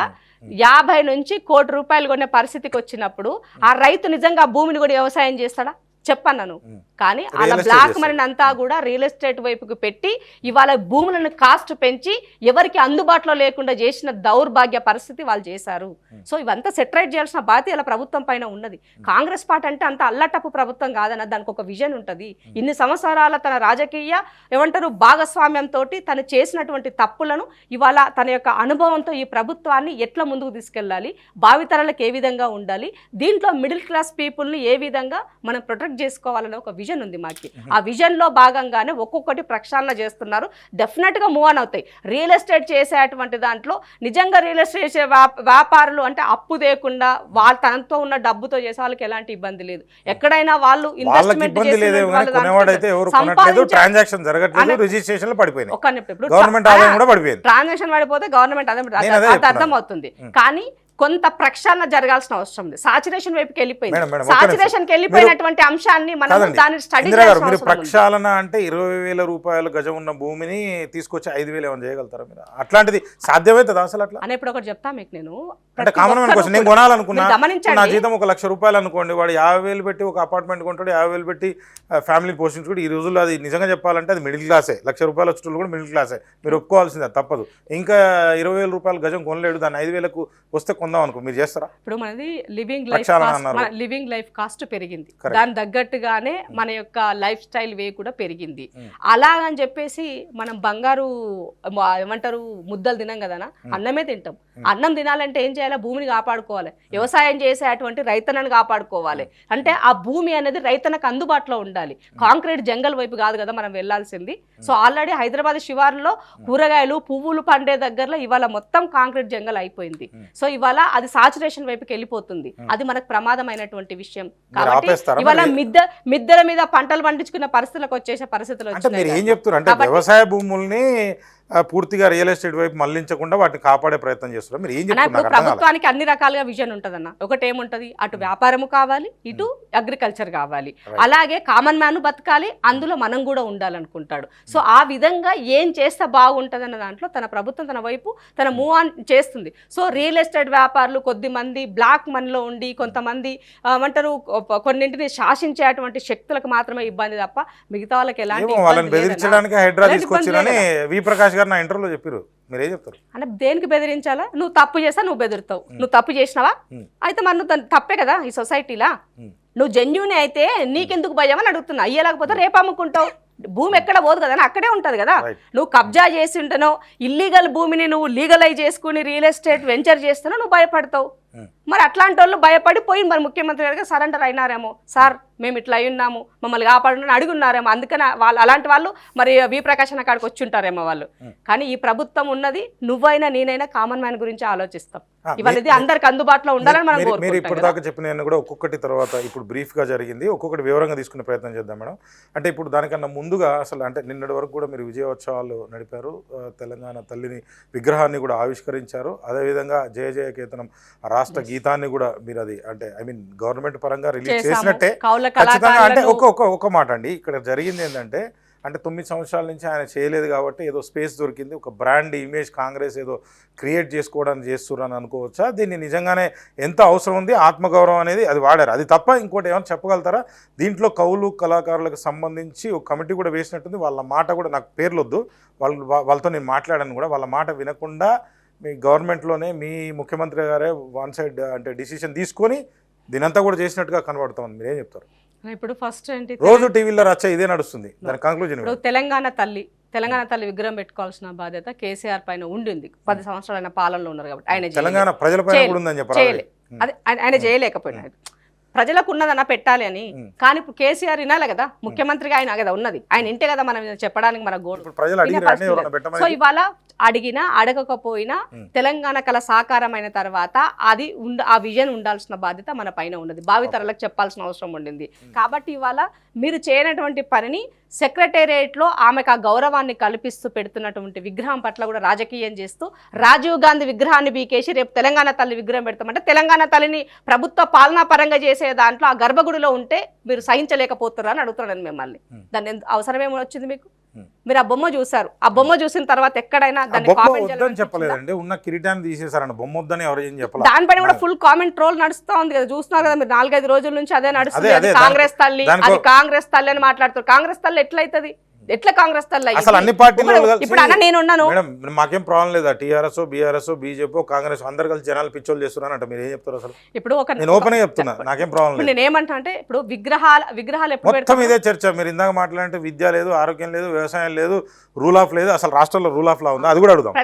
50 నుంచి ₹1 కోటి కొనే పరిస్థితికి వచ్చినప్పుడు ఆ రైతు నిజంగా భూమిని కూడా వ్యవసాయం చేస్తాడా చెప్పన్నాను. కానీ అలా బ్లాక్ మనీని అంతా కూడా రియల్ ఎస్టేట్ వైపుకి పెట్టి ఇవాళ భూములను కాస్ట్ పెంచి ఎవరికి అందుబాటులో లేకుండా చేసిన దౌర్భాగ్య పరిస్థితి వాళ్ళు చేశారు. సో ఇవంతా సెటరైట్ చేయాల్సిన బాధ్యత ఇలా ప్రభుత్వం పైన ఉన్నది. కాంగ్రెస్ పార్టీ అంటే అంత అల్లటప్పు ప్రభుత్వం కాదన్న, దానికి ఒక విజన్ ఉంటుంది. ఇన్ని సంవత్సరాల తన రాజకీయ భాగస్వామ్యంతో తను చేసినటువంటి తప్పులను ఇవాళ తన యొక్క అనుభవంతో ఈ ప్రభుత్వాన్ని ఎట్లా ముందుకు తీసుకెళ్ళాలి, భావితరాలకు ఏ విధంగా ఉండాలి, దీంట్లో మిడిల్ క్లాస్ పీపుల్ని ఏ విధంగా మనం ప్రొటెక్ట్ చేసుకోవాలనే ఒక విజన్ ఉంది మాకి. ఆ విజన్ లో భాగంగానే ఒక్కొక్కటి ప్రక్షాళన చేస్తున్నారు. డెఫినెట్ గా మూవ్ ఆన్ అవుతాయి. రియల్ ఎస్టేట్ చేసేటువంటి దాంట్లో నిజంగా రియల్ ఎస్టేట్ చేసే వ్యాపారులు అంటే అప్పు లేకుండా వాళ్ళ తనతో ఉన్న డబ్బుతో చేసే వాళ్ళకి ఎలాంటి ఇబ్బంది లేదు. ఎక్కడైనా వాళ్ళు ఇన్వెస్ట్మెంట్ ట్రాన్సాక్షన్ పడిపోతే గవర్నమెంట్ అదే అర్థమవుతుంది. కానీ కొంత ప్రక్షాళన జరగాల్సిన అవసరం ఉంది. సాచురేషన్ వైపుకి వెళ్ళిపోయింది. సాచురేషన్ వెళ్ళిపోయినటువంటి అంశాన్ని మనం దాన్ని స్టడీ చేయాల్సిన అవసరం ఉంది.
ప్రక్షాళన అంటే 20,000 రూపాయల గజం ఉన్న భూమిని తీసుకొచ్చి 5,000 ఏమైనా చేయగలుగుతారా మీరు? అట్లాంటిది సాధ్యమవుతుంది అసలు? అట్లా
అని ఇప్పుడు ఒకటి చెప్తా మీకు, నేను
అంటే కామన్ మ్యాన్ కోసం నేను కొనాలనుకున్నా, నా జీతం ₹1,00,000 అనుకోండి, వాడు 50,000 పెట్టి ఒక అపార్ట్మెంట్ కొంటాడు, 50,000 పెట్టి ఫ్యామిలీ పోషించుకుంటే ఈ రోజుల్లో అది నిజంగా చెప్పాలంటే అది మిడిల్ క్లాసే. ₹1,00,000 వచ్చేటోళ్ళు కూడా మిడిల్ క్లాసే, మీరు ఒప్పుకోవాల్సిందే, తప్పదు. ఇంకా ₹20,000 గజం కొనలేడు, దాన్ని 5,000కు వస్తే కొందాం అనుకో, మీరు చేస్తారా?
ఇప్పుడు మనది లివింగ్ లైఫ్ కాస్ట్ పెరిగింది, దాని తగ్గట్టుగానే మన యొక్క లైఫ్ స్టైల్ వే కూడా పెరిగింది. అలాగని చెప్పేసి మనం బంగారు ఏమంటారు ముద్దలు తినాం కదా, అన్నమే తింటాం. అన్నం తినాలంటే ఏం చేయాలి? భూమిని కాపాడుకోవాలి, వ్యవసాయం చేసేటువంటి రైతన్నను కాపాడుకోవాలి. అంటే ఆ భూమి అనేది రైతన్నకు అందుబాటులో ఉండాలి. కాంక్రీట్ జంగల్ వైపు కాదు కదా మనం వెళ్లాల్సింది. సో ఆల్రెడీ హైదరాబాద్ శివార్లో కూరగాయలు పువ్వులు పండే దగ్గరలో ఇవాళ మొత్తం కాంక్రీట్ జంగల్ అయిపోయింది. సో ఇవాళ అది సాచురేషన్ వైపుకి వెళ్ళిపోతుంది. అది మనకు ప్రమాదమైనటువంటి విషయం. కాబట్టి ఇవాళ మిద్దెల మీద పంటలు పండించుకున్న పరిస్థితులకు వచ్చేసే పరిస్థితులు
వచ్చాయి. వ్యవసాయ భూముల్ని పూర్తిగా రియల్ ఎస్టేట్ వైపు మళ్లించకుండా వాటిని కాపాడే ప్రయత్నం చేస్తున్నారు. మీరు ఏం చెప్తున్నారు?
ప్రభుత్వానికి అన్ని రకాలుగా విజన్ ఉంటదన్న. ఒకటి ఏముంటది, అటు వ్యాపారము కావాలి, ఇటు అగ్రికల్చర్ కావాలి, అలాగే కామన్ మ్యాన్ బతకాలి, అందులో మనం కూడా ఉండాలనుకుంటాడు. సో ఆ విధంగా ఏం చేస్తే బాగుంటది అన్న దాంట్లో తన ప్రభుత్వం తన వైపు తన మూవ్ ఆన్ చేస్తుంది. సో రియల్ ఎస్టేట్ వ్యాపారులు కొద్దిమంది బ్లాక్ మనీలో ఉండి, కొంతమంది ఏమంటారు కొన్నింటిని శాసించేటువంటి శక్తులకు మాత్రమే ఇబ్బంది తప్ప మిగతా వాళ్ళకి ఎలాంటి
నా ఇంటర్వ్యూలో చెప్పారు. మీరేం చెప్తారు?
అంటే దేనికి బెదిరించాలా? నువ్వు తప్పు చేస్తా నువ్వు బెదిరుతావు. నువ్వు తప్పు చేసినావా అయితే మరి నువ్వు తప్పే కదా ఈ సొసైటీలా. నువ్వు జెన్యూన్ అయితే నీకెందుకు భయం అని అడుగుతున్నా. అయ్యేలాకపోతే రేపు అమ్ముకుంటావు. భూమి ఎక్కడ పోదు కదా, అక్కడే ఉంటది కదా. నువ్వు కబ్జా చేసి ఉంటనో, ఇల్లీగల్ భూమిని నువ్వు లీగలైజ్ చేసుకుని రియల్ ఎస్టేట్ వెంచర్ చేస్తానో నువ్వు భయపడతావు. మరి అట్లాంటి వాళ్ళు భయపడిపోయి మరి ముఖ్యమంత్రి గారికి సరెండర్ అయినారేమో. సార్ మేము ఇట్లా అయి ఉన్నాము మమ్మల్ని కాపాడుని అడుగున్నారేమో, అందుకని వాళ్ళు అలాంటి వాళ్ళు మరి వి ప్రకాశ్ అన్న కాడికి వచ్చి ఉంటారేమో వాళ్ళు. కానీ ఈ ప్రభుత్వం ఉన్నది నువ్వైనా నేనైనా కామన్ మ్యాన్ గురించి ఆలోచిస్తాం. ఇవాళ ఇది అందరికి అందుబాటులో ఉండాలని మనం
మీరు
కోరుకుంటాం.
ఇప్పటిదాకా చెప్పిన కూడా ఒక్కొక్కటి తర్వాత ఇప్పుడు బ్రీఫ్గా జరిగింది, ఒక్కొక్కటి వివరంగా తీసుకునే ప్రయత్నం చేద్దాం మేడం. అంటే ఇప్పుడు దానికన్నా ముందుగా అసలు అంటే నిన్నటి వరకు కూడా మీరు విజయోత్సవాలు నడిపారు, తెలంగాణ తల్లిని విగ్రహాన్ని కూడా ఆవిష్కరించారు, అదేవిధంగా జయ జయ కేతనం రాష్ట్ర గీతాన్ని కూడా మీరు అది అంటే గవర్నమెంట్ పరంగా రిలీజ్ చేసినట్టే ఖచ్చితంగా. అంటే ఒక మాట అండి, ఇక్కడ జరిగింది ఏంటంటే అంటే 9 సంవత్సరాల నుంచి ఆయన చేయలేదు కాబట్టి ఏదో స్పేస్ దొరికింది, ఒక బ్రాండ్ ఇమేజ్ కాంగ్రెస్ ఏదో క్రియేట్ చేసుకోవడానికి చేస్తున్నారని అనుకోవచ్చా? దీన్ని నిజంగానే ఎంత అవసరం ఉంది, ఆత్మగౌరవం అనేది అది వాడారు, అది తప్ప ఇంకోటి ఏమైనా చెప్పగలుగుతారా? దీంట్లో కవులు కళాకారులకు సంబంధించి ఒక కమిటీ కూడా వేసినట్టుంది, వాళ్ళ మాట కూడా నాకు పేర్లొద్దు, వాళ్ళతో నేను మాట్లాడాను కూడా, వాళ్ళ మాట వినకుండా మీ గవర్నమెంట్లోనే మీ ముఖ్యమంత్రి గారే వన్ సైడ్ అంటే డిసిషన్ తీసుకొని దీనంతా కూడా చేసినట్టుగా కనబడుతుంది. మీరేం చెప్తారు?
ఇప్పుడు ఫస్ట్ ఏంటి,
రోజు టీవీలో రచ్చ ఇదే నడుస్తుంది, దాని కంక్లూజన్
ఇప్పుడు తెలంగాణ తల్లి విగ్రహం పెట్టుకోవాల్సిన బాధ్యత కేసీఆర్ పైన ఉండింది. 10 సంవత్సరాలు ఆయన పాలనలో ఉన్నారు కాబట్టి ఆయన
తెలంగాణ ప్రజలపైన కూడా ఉందని చెప్పాలి.
అది ఆయన చేయలేకపోయినా, ప్రజలకు ఉన్నదన్న పెట్టాలి అని. కానీ ఇప్పుడు కేసీఆర్ వినాలి కదా, ముఖ్యమంత్రిగా ఆయన కదా ఉన్నది, ఆయన ఇంటే కదా మనం చెప్పడానికి మన గోడు. సో ఇవాళ అడిగినా అడగకపోయినా తెలంగాణ కళ సాకారమైన తర్వాత అది ఆ విజన్ ఉండాల్సిన బాధ్యత మన పైన ఉన్నది, భావితరాలకు చెప్పాల్సిన అవసరం ఉండింది. కాబట్టి ఇవాళ మీరు చేయనటువంటి పనిని సెక్రటేరియట్లో ఆమెకు ఆ గౌరవాన్ని కల్పిస్తూ పెడుతున్నటువంటి విగ్రహం పట్ల కూడా రాజకీయం చేస్తూ రాజీవ్ గాంధీ విగ్రహాన్ని బీకేసి రేపు తెలంగాణ తల్లి విగ్రహం పెడతామంటే తెలంగాణ తల్లిని ప్రభుత్వ పాలనా పరంగా చేసే దాంట్లో ఆ గర్భగుడిలో ఉంటే మీరు సహించలేకపోతున్నారు అని అడుగుతున్నాను మిమ్మల్ని. దాన్ని అవసరమేమో వచ్చింది మీకు? మీరు ఆ బొమ్మ చూసారు, ఆ బొమ్మ చూసిన తర్వాత ఎక్కడైనా దాన్ని
చెప్పలేదండి, ఉన్న కిరీటాన్ని తీసేసారండి, బొమ్మ వద్దని ఎవరు ఏం చెప్పాలి.
దానిపైన కూడా ఫుల్ కామెంట్ ట్రోల్ నడుస్తా ఉంది కదా, చూస్తున్నారు కదా మీరు, 4-5 రోజుల నుంచి అదే నడుస్తుంది. కాంగ్రెస్ తల్లి అది కాంగ్రెస్ తల్లి అని మాట్లాడుతారు. కాంగ్రెస్ తల్లి ఎట్లయితది? ఎట్లా కాంగ్రెస్ తల్లి?
అసలు అన్ని పార్టీలు
ఇప్పుడు అన్న నేను ఉన్నాను,
మాకేం ప్రాబ్లం లేదా, టీఆర్ఎస్ బీఆర్ఎస్ బీజేపీ కాంగ్రెస్ అందరు కలిసి జనాలు పిచ్చోలు చేస్తున్నారు అంటే మీరు ఏం చెప్తారు? అసలు
ఇప్పుడు
నేను ఓపెన్ గా చెప్తున్నా, నాకేం ప్రాబ్లం లేదు.
నేను ఏమంటా అంటే ఇప్పుడు విగ్రహాలు ఎప్పుడు
మొత్తం ఇదే చర్చ. మీరు ఇందాక మాట్లాడంటే విద్య లేదు, ఆరోగ్యం లేదు, వ్యవసాయం లేదు, రూల్ ఆఫ్ లేదు, అసలు రాష్ట్రంలో రూల్ ఆఫ్ లా ఉంది, అది కూడా అడుగుదాం.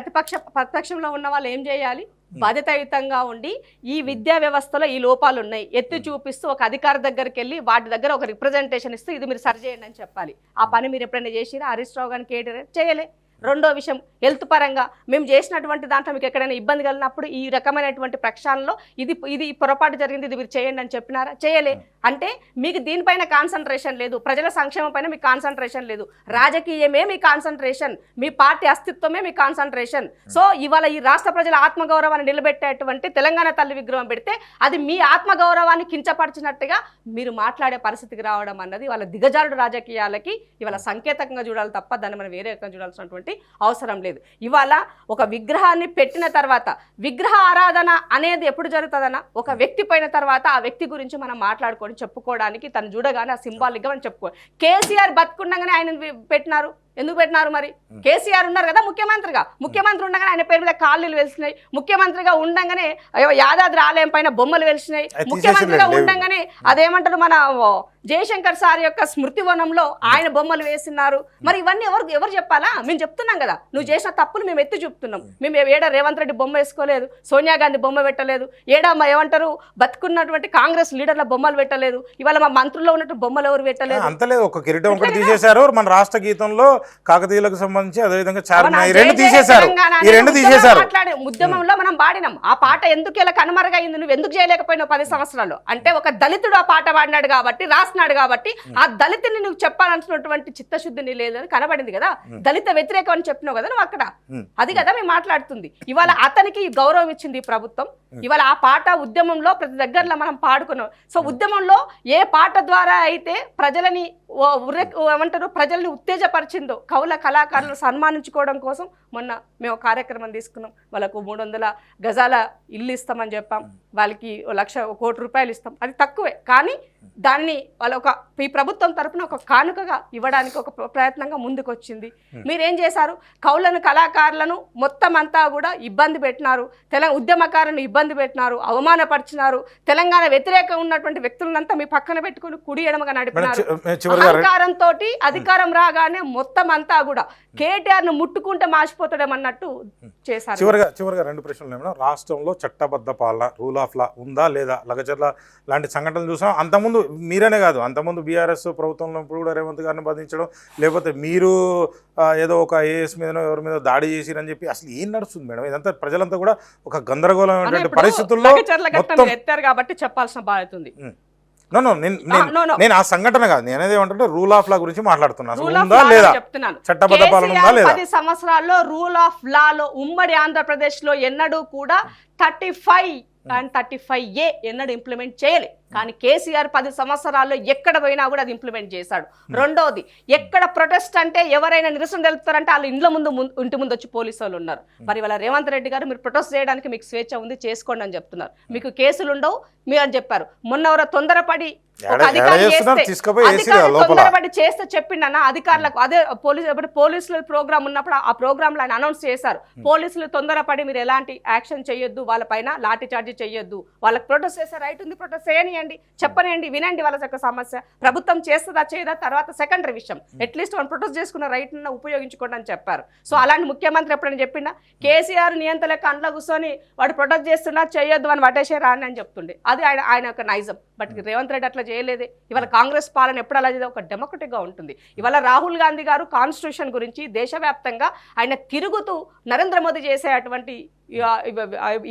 ప్రతిపక్షంలో ఉన్న వాళ్ళు ఏం చేయాలి? బాధ్యతాయుతంగా ఉండి ఈ విద్యా వ్యవస్థలో ఈ లోపాలు ఉన్నాయి ఎత్తి చూపిస్తూ ఒక అధికారి దగ్గరికి వెళ్ళి వాటి దగ్గర ఒక రిప్రజెంటేషన్ ఇస్తూ ఇది మీరు సరి చేయండి అని చెప్పాలి. ఆ పని మీరు ఎప్పుడైనా చేసిరా? హరీష్ రావు గారిని కేటీఆర్ చేయలే. రెండో విషయం, హెల్త్ పరంగా మేము చేసినటువంటి దాంట్లో మీకు ఎక్కడైనా ఇబ్బంది కలిగినప్పుడు ఈ రకమైనటువంటి ప్రక్షాళనలో ఇది పొరపాటు జరిగింది, ఇది మీరు చేయండి అని చెప్పినారా? చేయలే. అంటే మీకు దీనిపైన కాన్సన్ట్రేషన్ లేదు, ప్రజల సంక్షేమం పైన మీకు కాన్సన్ట్రేషన్ లేదు, రాజకీయమే మీ కాన్సన్ట్రేషన్, మీ పార్టీ అస్తిత్వమే మీ కాన్సన్ట్రేషన్. సో ఇవాళ ఈ రాష్ట్ర ప్రజల ఆత్మగౌరవాన్ని నిలబెట్టేటువంటి తెలంగాణ తల్లి విగ్రహం పెడితే అది మీ ఆత్మగౌరవాన్ని కించపరిచినట్టుగా మీరు మాట్లాడే పరిస్థితికి రావడం అన్నది వాళ్ళ దిగజారుడు రాజకీయాలకి ఇవాళ సంకేతంగా చూడాలి తప్ప దాన్ని మనం వేరే రకంగా చూడాల్సినటువంటి అవసరం లేదు. ఇవాళ ఒక విగ్రహాన్ని పెట్టిన తర్వాత విగ్రహ ఆరాధన అనేది ఎప్పుడు జరుగుతుందన్న ఒక వ్యక్తి పోయిన తర్వాత ఆ వ్యక్తి గురించి మనం మాట్లాడుకొని చెప్పుకోవడానికి తను చూడగానే ఆ సింబాలిక్గా మనం చెప్పుకోవాలి. కేసీఆర్ బతుకుండగానే ఆయన పెట్టినారు, ఎందుకు పెట్టినారు? మరి కేసీఆర్ ఉన్నారు కదా ముఖ్యమంత్రి ఉండగానే ఆయన పేరు మీద కాళ్ళు వెలిసినాయి, ముఖ్యమంత్రిగా ఉండగానే యాదాద్రి ఆలయం పైన బొమ్మలు వెలిసినాయి, ముఖ్యమంత్రిగా ఉండగానే అదేమంటారు మన జయశంకర్ సార్ యొక్క స్మృతి వనంలో ఆయన బొమ్మలు వేసినారు. మరి ఇవన్నీ ఎవరు చెప్పాలా? మేము చెప్తున్నాం కదా, నువ్వు చేసిన తప్పులు మేము ఎత్తి చూపుతున్నాం. మేము ఏడా రేవంత్ రెడ్డి బొమ్మ వేసుకోలేదు, సోనియా గాంధీ బొమ్మ పెట్టలేదు, ఏడా ఏమంటారు బతుకున్నటువంటి కాంగ్రెస్ లీడర్ల బొమ్మలు పెట్టలేదు, ఇవాళ మా మంత్రుల్లో ఉన్నట్టు బొమ్మలు ఎవరు పెట్టలేదు.
అంతలేదు, ఒక కిరీటం ఒకటి తీసేశారు, మన రాష్ట్ర గీతంలో కాకతీయులకు సంబంధించి అదేవిధంగా ఈ రెండు తీసేశారు.
ఉద్యమంలో మనం పాడినాం ఆ పాట, ఎందుకు ఇలా కనుమరుగైంది? నువ్వు ఎందుకు చేయలేకపోయినావు 10 సంవత్సరాలు? అంటే ఒక దళితుడు ఆ పాట పాడినాడు కాబట్టి, రాసినాడు కాబట్టి, ఆ దళితుని నువ్వు చెప్పాలనుకున్నటువంటి చిత్తశుద్ధిని లేదని కనబడింది కదా, దళిత వ్యతిరేకం అని చెప్పినావు కదా నువ్వు అక్కడ, అది కదా మేము మాట్లాడుతుంది. ఇవాళ అతనికి గౌరవం ఇచ్చింది ప్రభుత్వం. ఇవాళ ఆ పాట ఉద్యమంలో ప్రతి దగ్గరలో మనం పాడుకున్నాం. సో ఉద్యమంలో ఏ పాట ద్వారా అయితే ప్రజలని ఏమంటారు ప్రజల్ని ఉత్తేజపరిచిందో, కవుల కళాకారులను సన్మానించుకోవడం కోసం మొన్న మేము కార్యక్రమం తీసుకున్నాం. వాళ్ళకు 300 గజాల ఇల్లు ఇస్తామని చెప్పాం, వాళ్ళకి 1,00,00,000 కోటి రూపాయలు ఇస్తాం. అది తక్కువే, కానీ దాన్ని వాళ్ళ ఈ ప్రభుత్వం తరఫున ఒక కానుకగా ఇవ్వడానికి ఒక ప్రయత్నంగా ముందుకు వచ్చింది. మీరేం చేశారు? కవులను కళాకారులను మొత్తం అంతా కూడా ఇబ్బంది పెట్టినారు, ఉద్యమకారులను ఇబ్బంది పెట్టినారు, అవమానపరిచినారు, తెలంగాణ వ్యతిరేకంగా ఉన్నటువంటి వ్యక్తులంతా మీ పక్కన పెట్టుకుని కుడి ఎడమగా నడిపినారు. అహంకారంతో అధికారం రాగానే మొత్తం అంతా కూడా కేటీఆర్ ను ముట్టుకుంటే మాసిపోతాడేమన్నట్టు చేశారు.
చివరిగా 2 ప్రశ్నలు ఏమన్నా, రాష్ట్రంలో చట్టబద్ధ పాలన రూల్ ఆఫ్ లా ఉందా లేదా? లగచర్ల లాంటి సంఘటనలు చూసాం. అంతకుముందు మీరనే కాదు, అంతకుముందు బీఆర్ఎస్ ప్రభుత్వంలో కూడా రేవంత్ గారిని బంధించడం, లేకపోతే మీరు ఏదో ఒక ఐఏఎస్ మీదనో ఎవరి మీద దాడి చేసిరని చెప్పి అసలు ఏం నడుస్తుంది మేడం? ఇదంతా ప్రజలంతా కూడా ఒక గందరగోళమైనటువంటి పరిస్థితుల్లో
ఎత్తారు కాబట్టి చెప్పాల్సిన బాధ్యత ఉంది.
నేను ఆ సంఘటన కాదు, నేను అనేది ఏమంటే రూల్ ఆఫ్ లా గురించి మాట్లాడుతున్నాను. ఉందా లేదా, చట్టబద్ధ పాలన ఉందా లేదా?
10 సంవత్సరాల్లో రూల్ ఆఫ్ లాలో ఉమ్మడి ఆంధ్రప్రదేశ్ లో ఎన్నడూ కూడా 35 అండ్ 35A ఎన్నడూ ఇంప్లిమెంట్ చేయలే. కానీ కేసీఆర్ 10 సంవత్సరాల్లో ఎక్కడ పోయినా కూడా అది ఇంప్లిమెంట్ చేశాడు. రెండోది, ఎక్కడ ప్రొటెస్ట్ అంటే ఎవరైనా నిరసన తెలుపుతారంటే వాళ్ళు ఇంటి ముందు వచ్చి పోలీసు వాళ్ళు ఉన్నారు. మరి వాళ్ళ రేవంత్ రెడ్డి గారు మీరు ప్రొటెస్ట్ చేయడానికి మీకు స్వేచ్ఛ ఉంది, చేసుకోండి అని చెప్తున్నారు. మీకు కేసులు ఉండవు మీరు అని చెప్పారు. మొన్న ఎవరో తొందరపడి తొందరపడి చేస్తే చెప్పిండన్న అధికారులకు, అదే పోలీసుల ప్రోగ్రామ్ ఉన్నప్పుడు ఆ ప్రోగ్రామ్ లో ఆయన అనౌన్స్ చేశారు, పోలీసులు తొందరపడి మీరు ఎలాంటి యాక్షన్ చేయొద్దు, వాళ్ళ పైన లాఠీ చార్జీ చేయొద్దు, వాళ్ళకి ప్రొటెస్ట్ చేసే రైట్ ఉంది, ప్రొటెస్ట్ చేయనియండి, చెప్పనియండి, వినండి వాళ్ళ యొక్క సమస్య, ప్రభుత్వం చేస్తుందా చేయదా తర్వాత సెకండరీ విషయం, అట్లీస్ట్ వాళ్ళు ప్రొటెస్ట్ చేసుకున్న రైట్ ఉపయోగించుకోండి అని చెప్పారు. సో అలాంటి ముఖ్యమంత్రి ఎప్పుడైనా చెప్పిండా? కేసీఆర్ నియంత్రణ కండ్ల కూర్చొని వాడు ప్రొటెస్ట్ చేస్తున్నా చేయొద్దు అని వటేసే రాని అని చెప్తుండే, అది ఆయన యొక్క నైజం. బట్ రేవంత్ రెడ్డి అట్లా చేయలేదే. ఇవాళ కాంగ్రెస్ పాలన ఎప్పుడు అలా ఒక డెమోక్రటిక్ గా ఉంటుంది. ఇవాళ రాహుల్ గాంధీ గారు కాన్స్టిట్యూషన్ గురించి దేశవ్యాప్తంగా ఆయన తిరుగుతూ నరేంద్ర మోదీ చేసే అటువంటి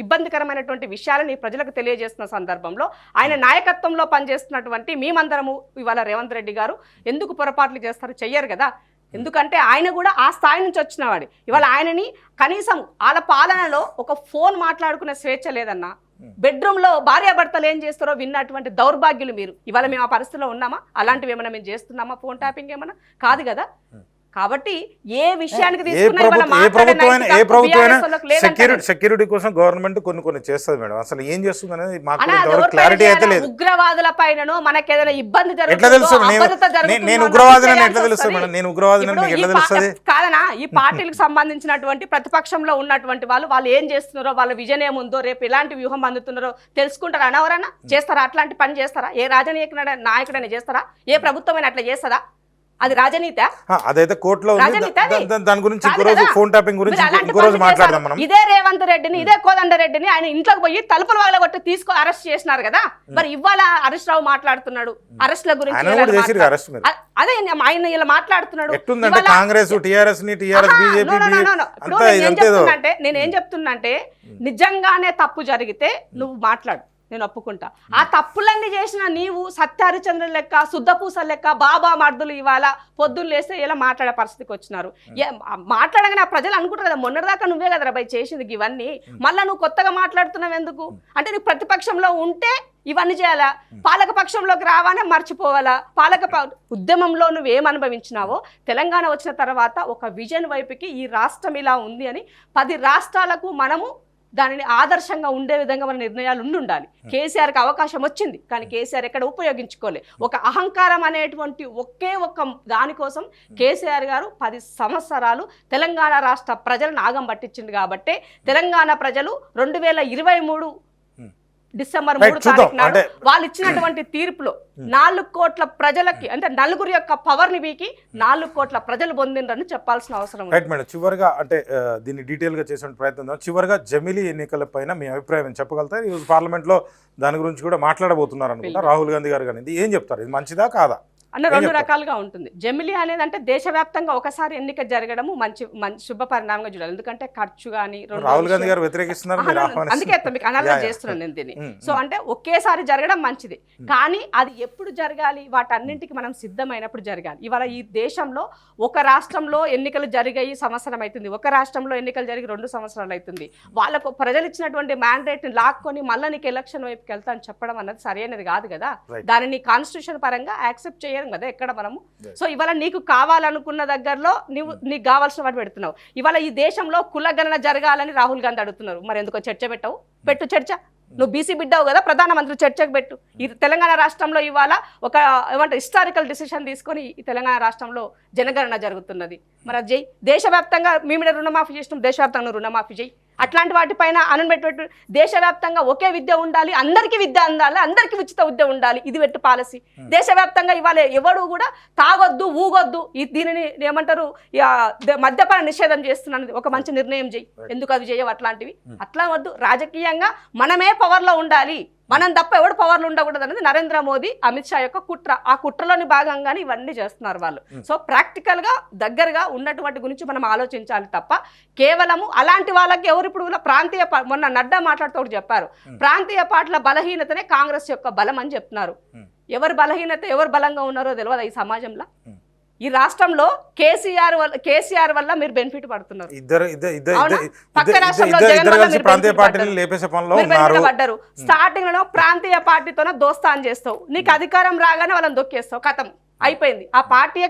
ఇబ్బందికరమైనటువంటి విషయాలని ప్రజలకు తెలియజేస్తున్న సందర్భంలో ఆయన నాయకత్వంలో పనిచేస్తున్నటువంటి మేమందరము ఇవాళ రేవంత్ రెడ్డి గారు ఎందుకు పొరపాట్లు చేస్తారు? చెయ్యరు కదా. ఎందుకంటే ఆయన కూడా ఆ స్థాయి నుంచి వచ్చినవాడు. ఇవాళ ఆయనని కనీసం వాళ్ళ పాలనలో ఒక ఫోన్ మాట్లాడుకునే స్వేచ్ఛ లేదన్నా. బెడ్రూమ్ లో భార్యాభర్తలు ఏం చేస్తారో విన్నటువంటి దౌర్భాగ్యులు మీరు. ఇవాళ మేము ఆ పరిస్థితిలో ఉన్నామా? అలాంటివి ఏమైనా మేము చేస్తున్నామా? ఫోన్ ట్యాపింగ్ ఏమన్నా కాదు కదా. కాబట్టి ఏ విషయానికి
సెక్యూరిటీ కోసం గవర్నమెంట్ కొన్ని చేస్తుంది మేడం. అసలు ఏం చేస్తుంది అనేది మాకు క్లారిటీ అయితే లేదు.
ఉగ్రవాదుల పైన మనకి ఏదైనా ఇబ్బంది
నేను ఉగ్రవాదిని ఎట్లా తెలుస్తుంది మేడం? నేను ఉగ్రవాదిని ఎట్లా తెలుస్తుంది?
కాదనా, ఈ పార్టీలకు సంబంధించినటువంటి ప్రతిపక్షంలో ఉన్నటువంటి వాళ్ళు ఏం చేస్తున్నారో, వాళ్ళ విజన్ ఏముందో, రేపు ఎలాంటి వ్యూహం అందుతున్నారో తెలుసుకుంటారా? అనవరన్నా చేస్తారా? అట్లాంటి పని చేస్తారా? ఏ రాజనీయ నాయకుడైనా చేస్తారా? ఏ ప్రభుత్వమైనా అట్లా చేస్తారా? అది రాజనీతి.
అదైతే కోర్టులో దాని గురించి ఫోన్ ట్యాపింగ్ గురించి ఇంకో రోజు మాట్లాడదాం మనం.
ఇదే రేవంత్ రెడ్డిని, ఇదే కోదండరెడ్డిని ఆయన ఇంట్లోకి పోయి తలుపులు పగలగొట్టి అరెస్ట్ చేసినారు కదా. మరి ఇవాళ హరీష్ రావు మాట్లాడుతున్నాడు అరెస్ట్ల గురించి. అదే ఆయన ఇలా మాట్లాడుతున్నాడు.
కాంగ్రెస్ టీఆర్ఎస్
నేనేం చెప్తున్నా, నిజంగానే తప్పు జరిగితే నువ్వు మాట్లాడు, నేను ఒప్పుకుంటా. ఆ తప్పులన్నీ చేసిన నీవు సత్యహరిచంద్ర లెక్క, శుద్ధపూస లెక్క బాబా మర్దులు ఇవాళ పొద్దున్న లేస్తే ఇలా మాట్లాడే పరిస్థితికి వచ్చినారు. మాట్లాడగానే ఆ ప్రజలు అనుకుంటారు కదా, మొన్నటిదాకా నువ్వే కదా రాబాయ్ చేసింది ఇవన్నీ, మళ్ళీ నువ్వు కొత్తగా మాట్లాడుతున్నావు ఎందుకు అంటే, నీకు ప్రతిపక్షంలో ఉంటే ఇవన్నీ చేయాలా, పాలక పక్షంలోకి రావానే మర్చిపోవాలా? ఉద్యమంలో నువ్వేం అనుభవించినావో తెలంగాణ వచ్చిన తర్వాత ఒక విజన్ వైపుకి ఈ రాష్ట్రం ఇలా ఉంది అని 10 రాష్ట్రాలకు మనము దానిని ఆదర్శంగా ఉండే విధంగా మన నిర్ణయాలు ఉండాలి. కేసీఆర్కి అవకాశం వచ్చింది, కానీ కేసీఆర్ ఎక్కడ ఉపయోగించుకోలే. ఒక అహంకారం అనేటువంటి ఒకే ఒక్క దానికోసం కేసీఆర్ గారు 10 సంవత్సరాలు తెలంగాణ రాష్ట్ర ప్రజలను ఆగం పట్టించింది. కాబట్టి తెలంగాణ ప్రజలు 2023 డిసెంబర్ 3 తారీఖు నాడు వాళ్ళు ఇచ్చినటువంటి తీర్పులో 4 కోట్ల ప్రజలకి, అంటే నలుగురి యొక్క పవర్ ని వీకి 4 కోట్ల ప్రజలు పొందిండ్రని చెప్పాల్సిన అవసరం ఉంది.
రైట్ మేడం, చివరిగా అంటే దీన్ని డీటెయిల్ గా చేసే ప్రయత్నం, చివరిగా జమిలీ ఎన్నికల పైన మీ అభిప్రాయం చెప్పగలుగుతారు? ఈరోజు పార్లమెంట్ లో దాని గురించి కూడా మాట్లాడబోతున్నారు అనుకుంటా రాహుల్ గాంధీ గారు. కానీ ఏం చెప్తారు, ఇది మంచిదా కాదా?
అన్న 2 రకాలుగా ఉంటుంది. జమిలీ అనేది అంటే దేశవ్యాప్తంగా ఒకసారి ఎన్నిక జరగడము మంచి శుభ పరిణామంగా చూడాలి. ఎందుకంటే ఖర్చు కానీ
రాహుల్ గాంధీ గారు వ్యతిరేకిస్తున్నారు,
అందుకే మీకు అనలైజ్ చేస్తున్నాను నేను దీన్ని. సో అంటే ఒకేసారి జరగడం మంచిది, కానీ అది ఎప్పుడు జరగాలి? వాటన్నింటికి మనం సిద్ధమైనప్పుడు జరగాలి. ఇవాళ ఈ దేశంలో ఒక రాష్ట్రంలో ఎన్నికలు జరిగాయి సంవత్సరం అవుతుంది, ఒక రాష్ట్రంలో ఎన్నికలు జరిగి 2 సంవత్సరాలు అవుతుంది. వాళ్ళకు ప్రజలు ఇచ్చినటువంటి మ్యాండేట్ ని లాక్కొని మళ్ళీ నీకు ఎలక్షన్ వైపుకి వెళ్తా అని చెప్పడం అన్నది సరైనది కాదు కదా. దానిని కాన్స్టిట్యూషన్ పరంగా యాక్సెప్ట్ చేయాలి కదా ఎక్కడ మనము. సో ఇవాళ నీకు కావాలనుకున్న దగ్గరలో నీకు కావాల్సిన వాటి పెడుతున్నావు. ఇవాళ ఈ దేశంలో కులగణన జరగాలని రాహుల్ గాంధీ అడుగుతున్నారు, మరి ఎందుకో చర్చ పెట్టవు? పెట్టు చర్చ. నువ్వు బీసీ బిడ్డవు కదా, ప్రధానమంత్రి చర్చకు పెట్టు. ఈ తెలంగాణ రాష్ట్రంలో ఇవాళ ఒక ఏమంటారు హిస్టారికల్ డిసిషన్ తీసుకొని ఈ తెలంగాణ రాష్ట్రంలో జనగణన జరుగుతున్నది. మరి అది చేయి. దేశవ్యాప్తంగా మీ మీద రుణమాఫీ చేసినాం, దేశవ్యాప్తంగా రుణమాఫీ చేయి.
అట్లాంటి వాటిపైన అనబెట్టు దేశవ్యాప్తంగా ఒకే విద్య ఉండాలి, అందరికీ విద్య అందాలి, అందరికీ ఉచిత విద్య ఉండాలి, ఇది పెట్టు పాలసీ. దేశవ్యాప్తంగా ఇవాళ ఎవడు కూడా తాగొద్దు ఊగొద్దు దీనిని ఏమంటారు మద్యపాన నిషేధం చేస్తున్నది ఒక మంచి నిర్ణయం చేయి, ఎందుకు అవి చేయవు అట్లాంటివి. అట్లా వద్దు, రాజకీయంగా మనమే పవర్లో ఉండాలి, మనం తప్ప ఎవడు పవర్లు ఉండకూడదు అనేది నరేంద్ర మోదీ అమిత్ షా యొక్క కుట్ర. ఆ కుట్రలోని భాగంగానే ఇవన్నీ చేస్తున్నారు వాళ్ళు. సో ప్రాక్టికల్ గా దగ్గరగా ఉన్నటువంటి గురించి మనం ఆలోచించాలి తప్ప కేవలము అలాంటి వాళ్ళకి ఎవరు ఇప్పుడు ప్రాంతీయ మొన్న నడ్డా మాట్లాడుతూ చెప్పారు, ప్రాంతీయ పార్టీల బలహీనతనే కాంగ్రెస్ యొక్క బలం అని చెప్తున్నారు. ఎవరు బలహీనత ఎవరు బలంగా ఉన్నారో తెలియదు ఈ సమాజంలో. ఈ రాష్ట్రంలో కేసీఆర్ వల్ల మీరు బెనిఫిట్ పడుతున్నారు, పక్క రాష్ట్రంలో జగన్ వల్ల మీరు పడ్డారు. స్టార్టింగ్ లో ప్రాంతీయ పార్టీతోనే దోస్తాన్ చేస్తావు, నీకు అధికారం రాగానే వాళ్ళని దొక్కేస్తావు, కథం అయిపోయింది. ఆ పార్టీ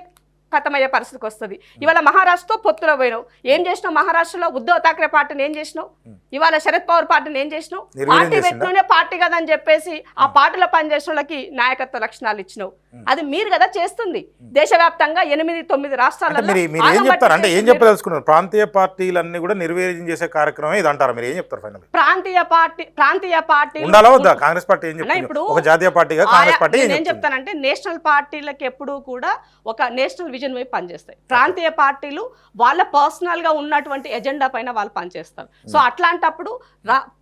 ఖతమయ్యే పరిస్థితికి వస్తుంది. ఇవాళ మహారాష్ట్రతో పొత్తులో పోయినావు, ఏం చేసినావు? మహారాష్ట్రలో ఉద్ధవ్ ఠాక్రే పార్టీని ఏం చేసినావు? ఇవాళ శరద్ పవార్ పార్టీని ఏం చేసినావు? పార్టీ పెట్టినే పార్టీ కదా అని చెప్పేసి ఆ పార్టీలో పనిచేసిన వాళ్ళకి నాయకత్వ లక్షణాలు ఇచ్చినావు. అది మీరు కదా చేస్తుంది. దేశవ్యాప్తంగా 8-9 రాష్ట్రాలలో
ఏం చెప్తారు అంటే ఏం చెప్పదలుచుకున్నారు? ప్రాంతీయ పార్టీలన్నీ కూడా నిర్వీర్యం చేసే కార్యక్రమం ఇది అంటారా? మీరు ఏం చెప్తారు ఫైనల్?
ప్రాంతీయ పార్టీ
ఉండాలా వద్దా? కాంగ్రెస్ పార్టీ ఏం చెప్తారు? ఇప్పుడు ఒక జాతీయ పార్టీగా కాంగ్రెస్ పార్టీ
ఏం చెప్తానంటే నేషనల్ పార్టీలకు ఎప్పుడూ కూడా ఒక నేషనల్ విజన్ వైపు పనిచేస్తాయి. ప్రాంతీయ పార్టీలు వాళ్ళ పర్సనల్ గా ఉన్నటువంటి ఎజెండా పైన వాళ్ళు పనిచేస్తారు. సో అట్లాంటప్పుడు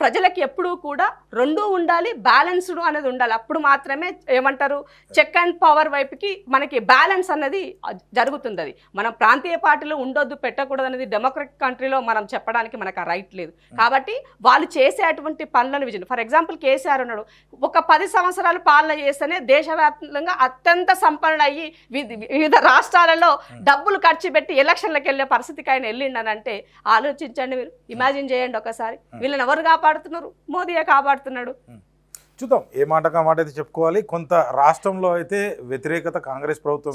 ప్రజలకి ఎప్పుడూ కూడా రెండూ ఉండాలి, బ్యాలెన్స్డ్ అనేది ఉండాలి. అప్పుడు మాత్రమే ఏమంటారు చెక్ అండ్ పవర్ వైపుకి మనకి బ్యాలెన్స్ అనేది జరుగుతుంది. అది మనం ప్రాంతీయ పార్టీలు ఉండొద్దు పెట్టకూడదు అనేది డెమోక్రటిక్ కంట్రీలో మనం చెప్పడానికి మనకు ఆ రైట్ లేదు. కాబట్టి వాళ్ళు చేసేటువంటి పనులను విజన్, ఫర్ ఎగ్జాంపుల్ కేసీఆర్ ఉన్నాడు, ఒక 10 సంవత్సరాలు పాలన చేస్తేనే దేశవ్యాప్తంగా అత్యంత సంపన్న అయ్యి వివిధ రాష్ట్రాలలో డబ్బులు ఖర్చు పెట్టి ఎలక్షన్లకు వెళ్ళే పరిస్థితికి ఆయన వెళ్ళిండనంటే ఆలోచించండి, మీరు ఇమాజిన్ చేయండి ఒకసారి. వీళ్ళని ఎవరు కాపాడుతున్నారు? మోదీయే కాపాడుతున్నాడు.
చూద్దాం ఏ మాట మాట అయితే చెప్పుకోవాలి. కొంత రాష్ట్రంలో అయితే వ్యతిరేకత కాంగ్రెస్ ప్రభుత్వం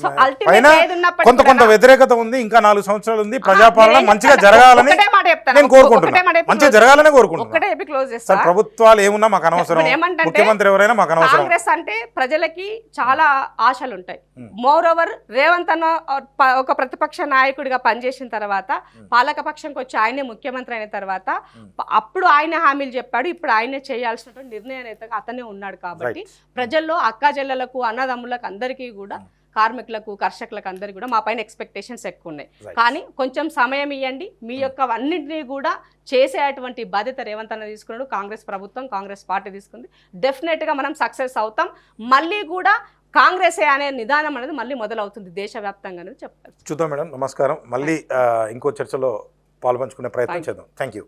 కొంత వ్యతిరేకత ఉంది. ఇంకా 4 సంవత్సరాలు ఉంది, ప్రజాపాలన మంచిగా జరగాలని నేను కోరుకుంటున్నాను. మంచిగా జరగాలని కోరుకుంటున్నాను. ప్రభుత్వాలు ఏమున్నా మాకు అనవసరం, ముఖ్యమంత్రి ఎవరైనా మాకు అనవసరం.
కాంగ్రెస్ అంటే ప్రజలకి చాలా ఆశలు ఉంటాయి. మోర్ ఓవర్ రేవంత్ అన్న ఒక ప్రతిపక్ష నాయకుడిగా పనిచేసిన తర్వాత పాలకపక్షంకి వచ్చి ఆయనే ముఖ్యమంత్రి అయిన తర్వాత అప్పుడు ఆయన హామీలు చెప్పాడు, ఇప్పుడు ఆయనే చేయాల్సిన నిర్ణయం అయితే అతనే ఉన్నాడు. కాబట్టి ప్రజల్లో అక్కా చెల్లెలకు అన్నదమ్ములకు అందరికీ కూడా కార్మికులకు కర్షకులకు అందరికీ కూడా మా పైన ఎక్స్పెక్టేషన్స్ ఎక్కువ ఉన్నాయి. కానీ కొంచెం సమయం ఇవ్వండి, మీ యొక్క అన్నింటినీ కూడా చేసేటువంటి బాధ్యత రేవంత్ అన్న తీసుకున్నాడు, కాంగ్రెస్ ప్రభుత్వం కాంగ్రెస్ పార్టీ తీసుకుంది. డెఫినెట్గా మనం సక్సెస్ అవుతాం. మళ్ళీ కూడా కాంగ్రెస్ అనే నిదానం అనేది మళ్ళీ మొదలవుతుంది దేశవ్యాప్తంగా అనేది చెప్తారు.
చూద్దాం మేడం, నమస్కారం. మళ్ళీ ఇంకో చర్చలో పాల్పంచుకునే ప్రయత్నం చేద్దాం. Thank you.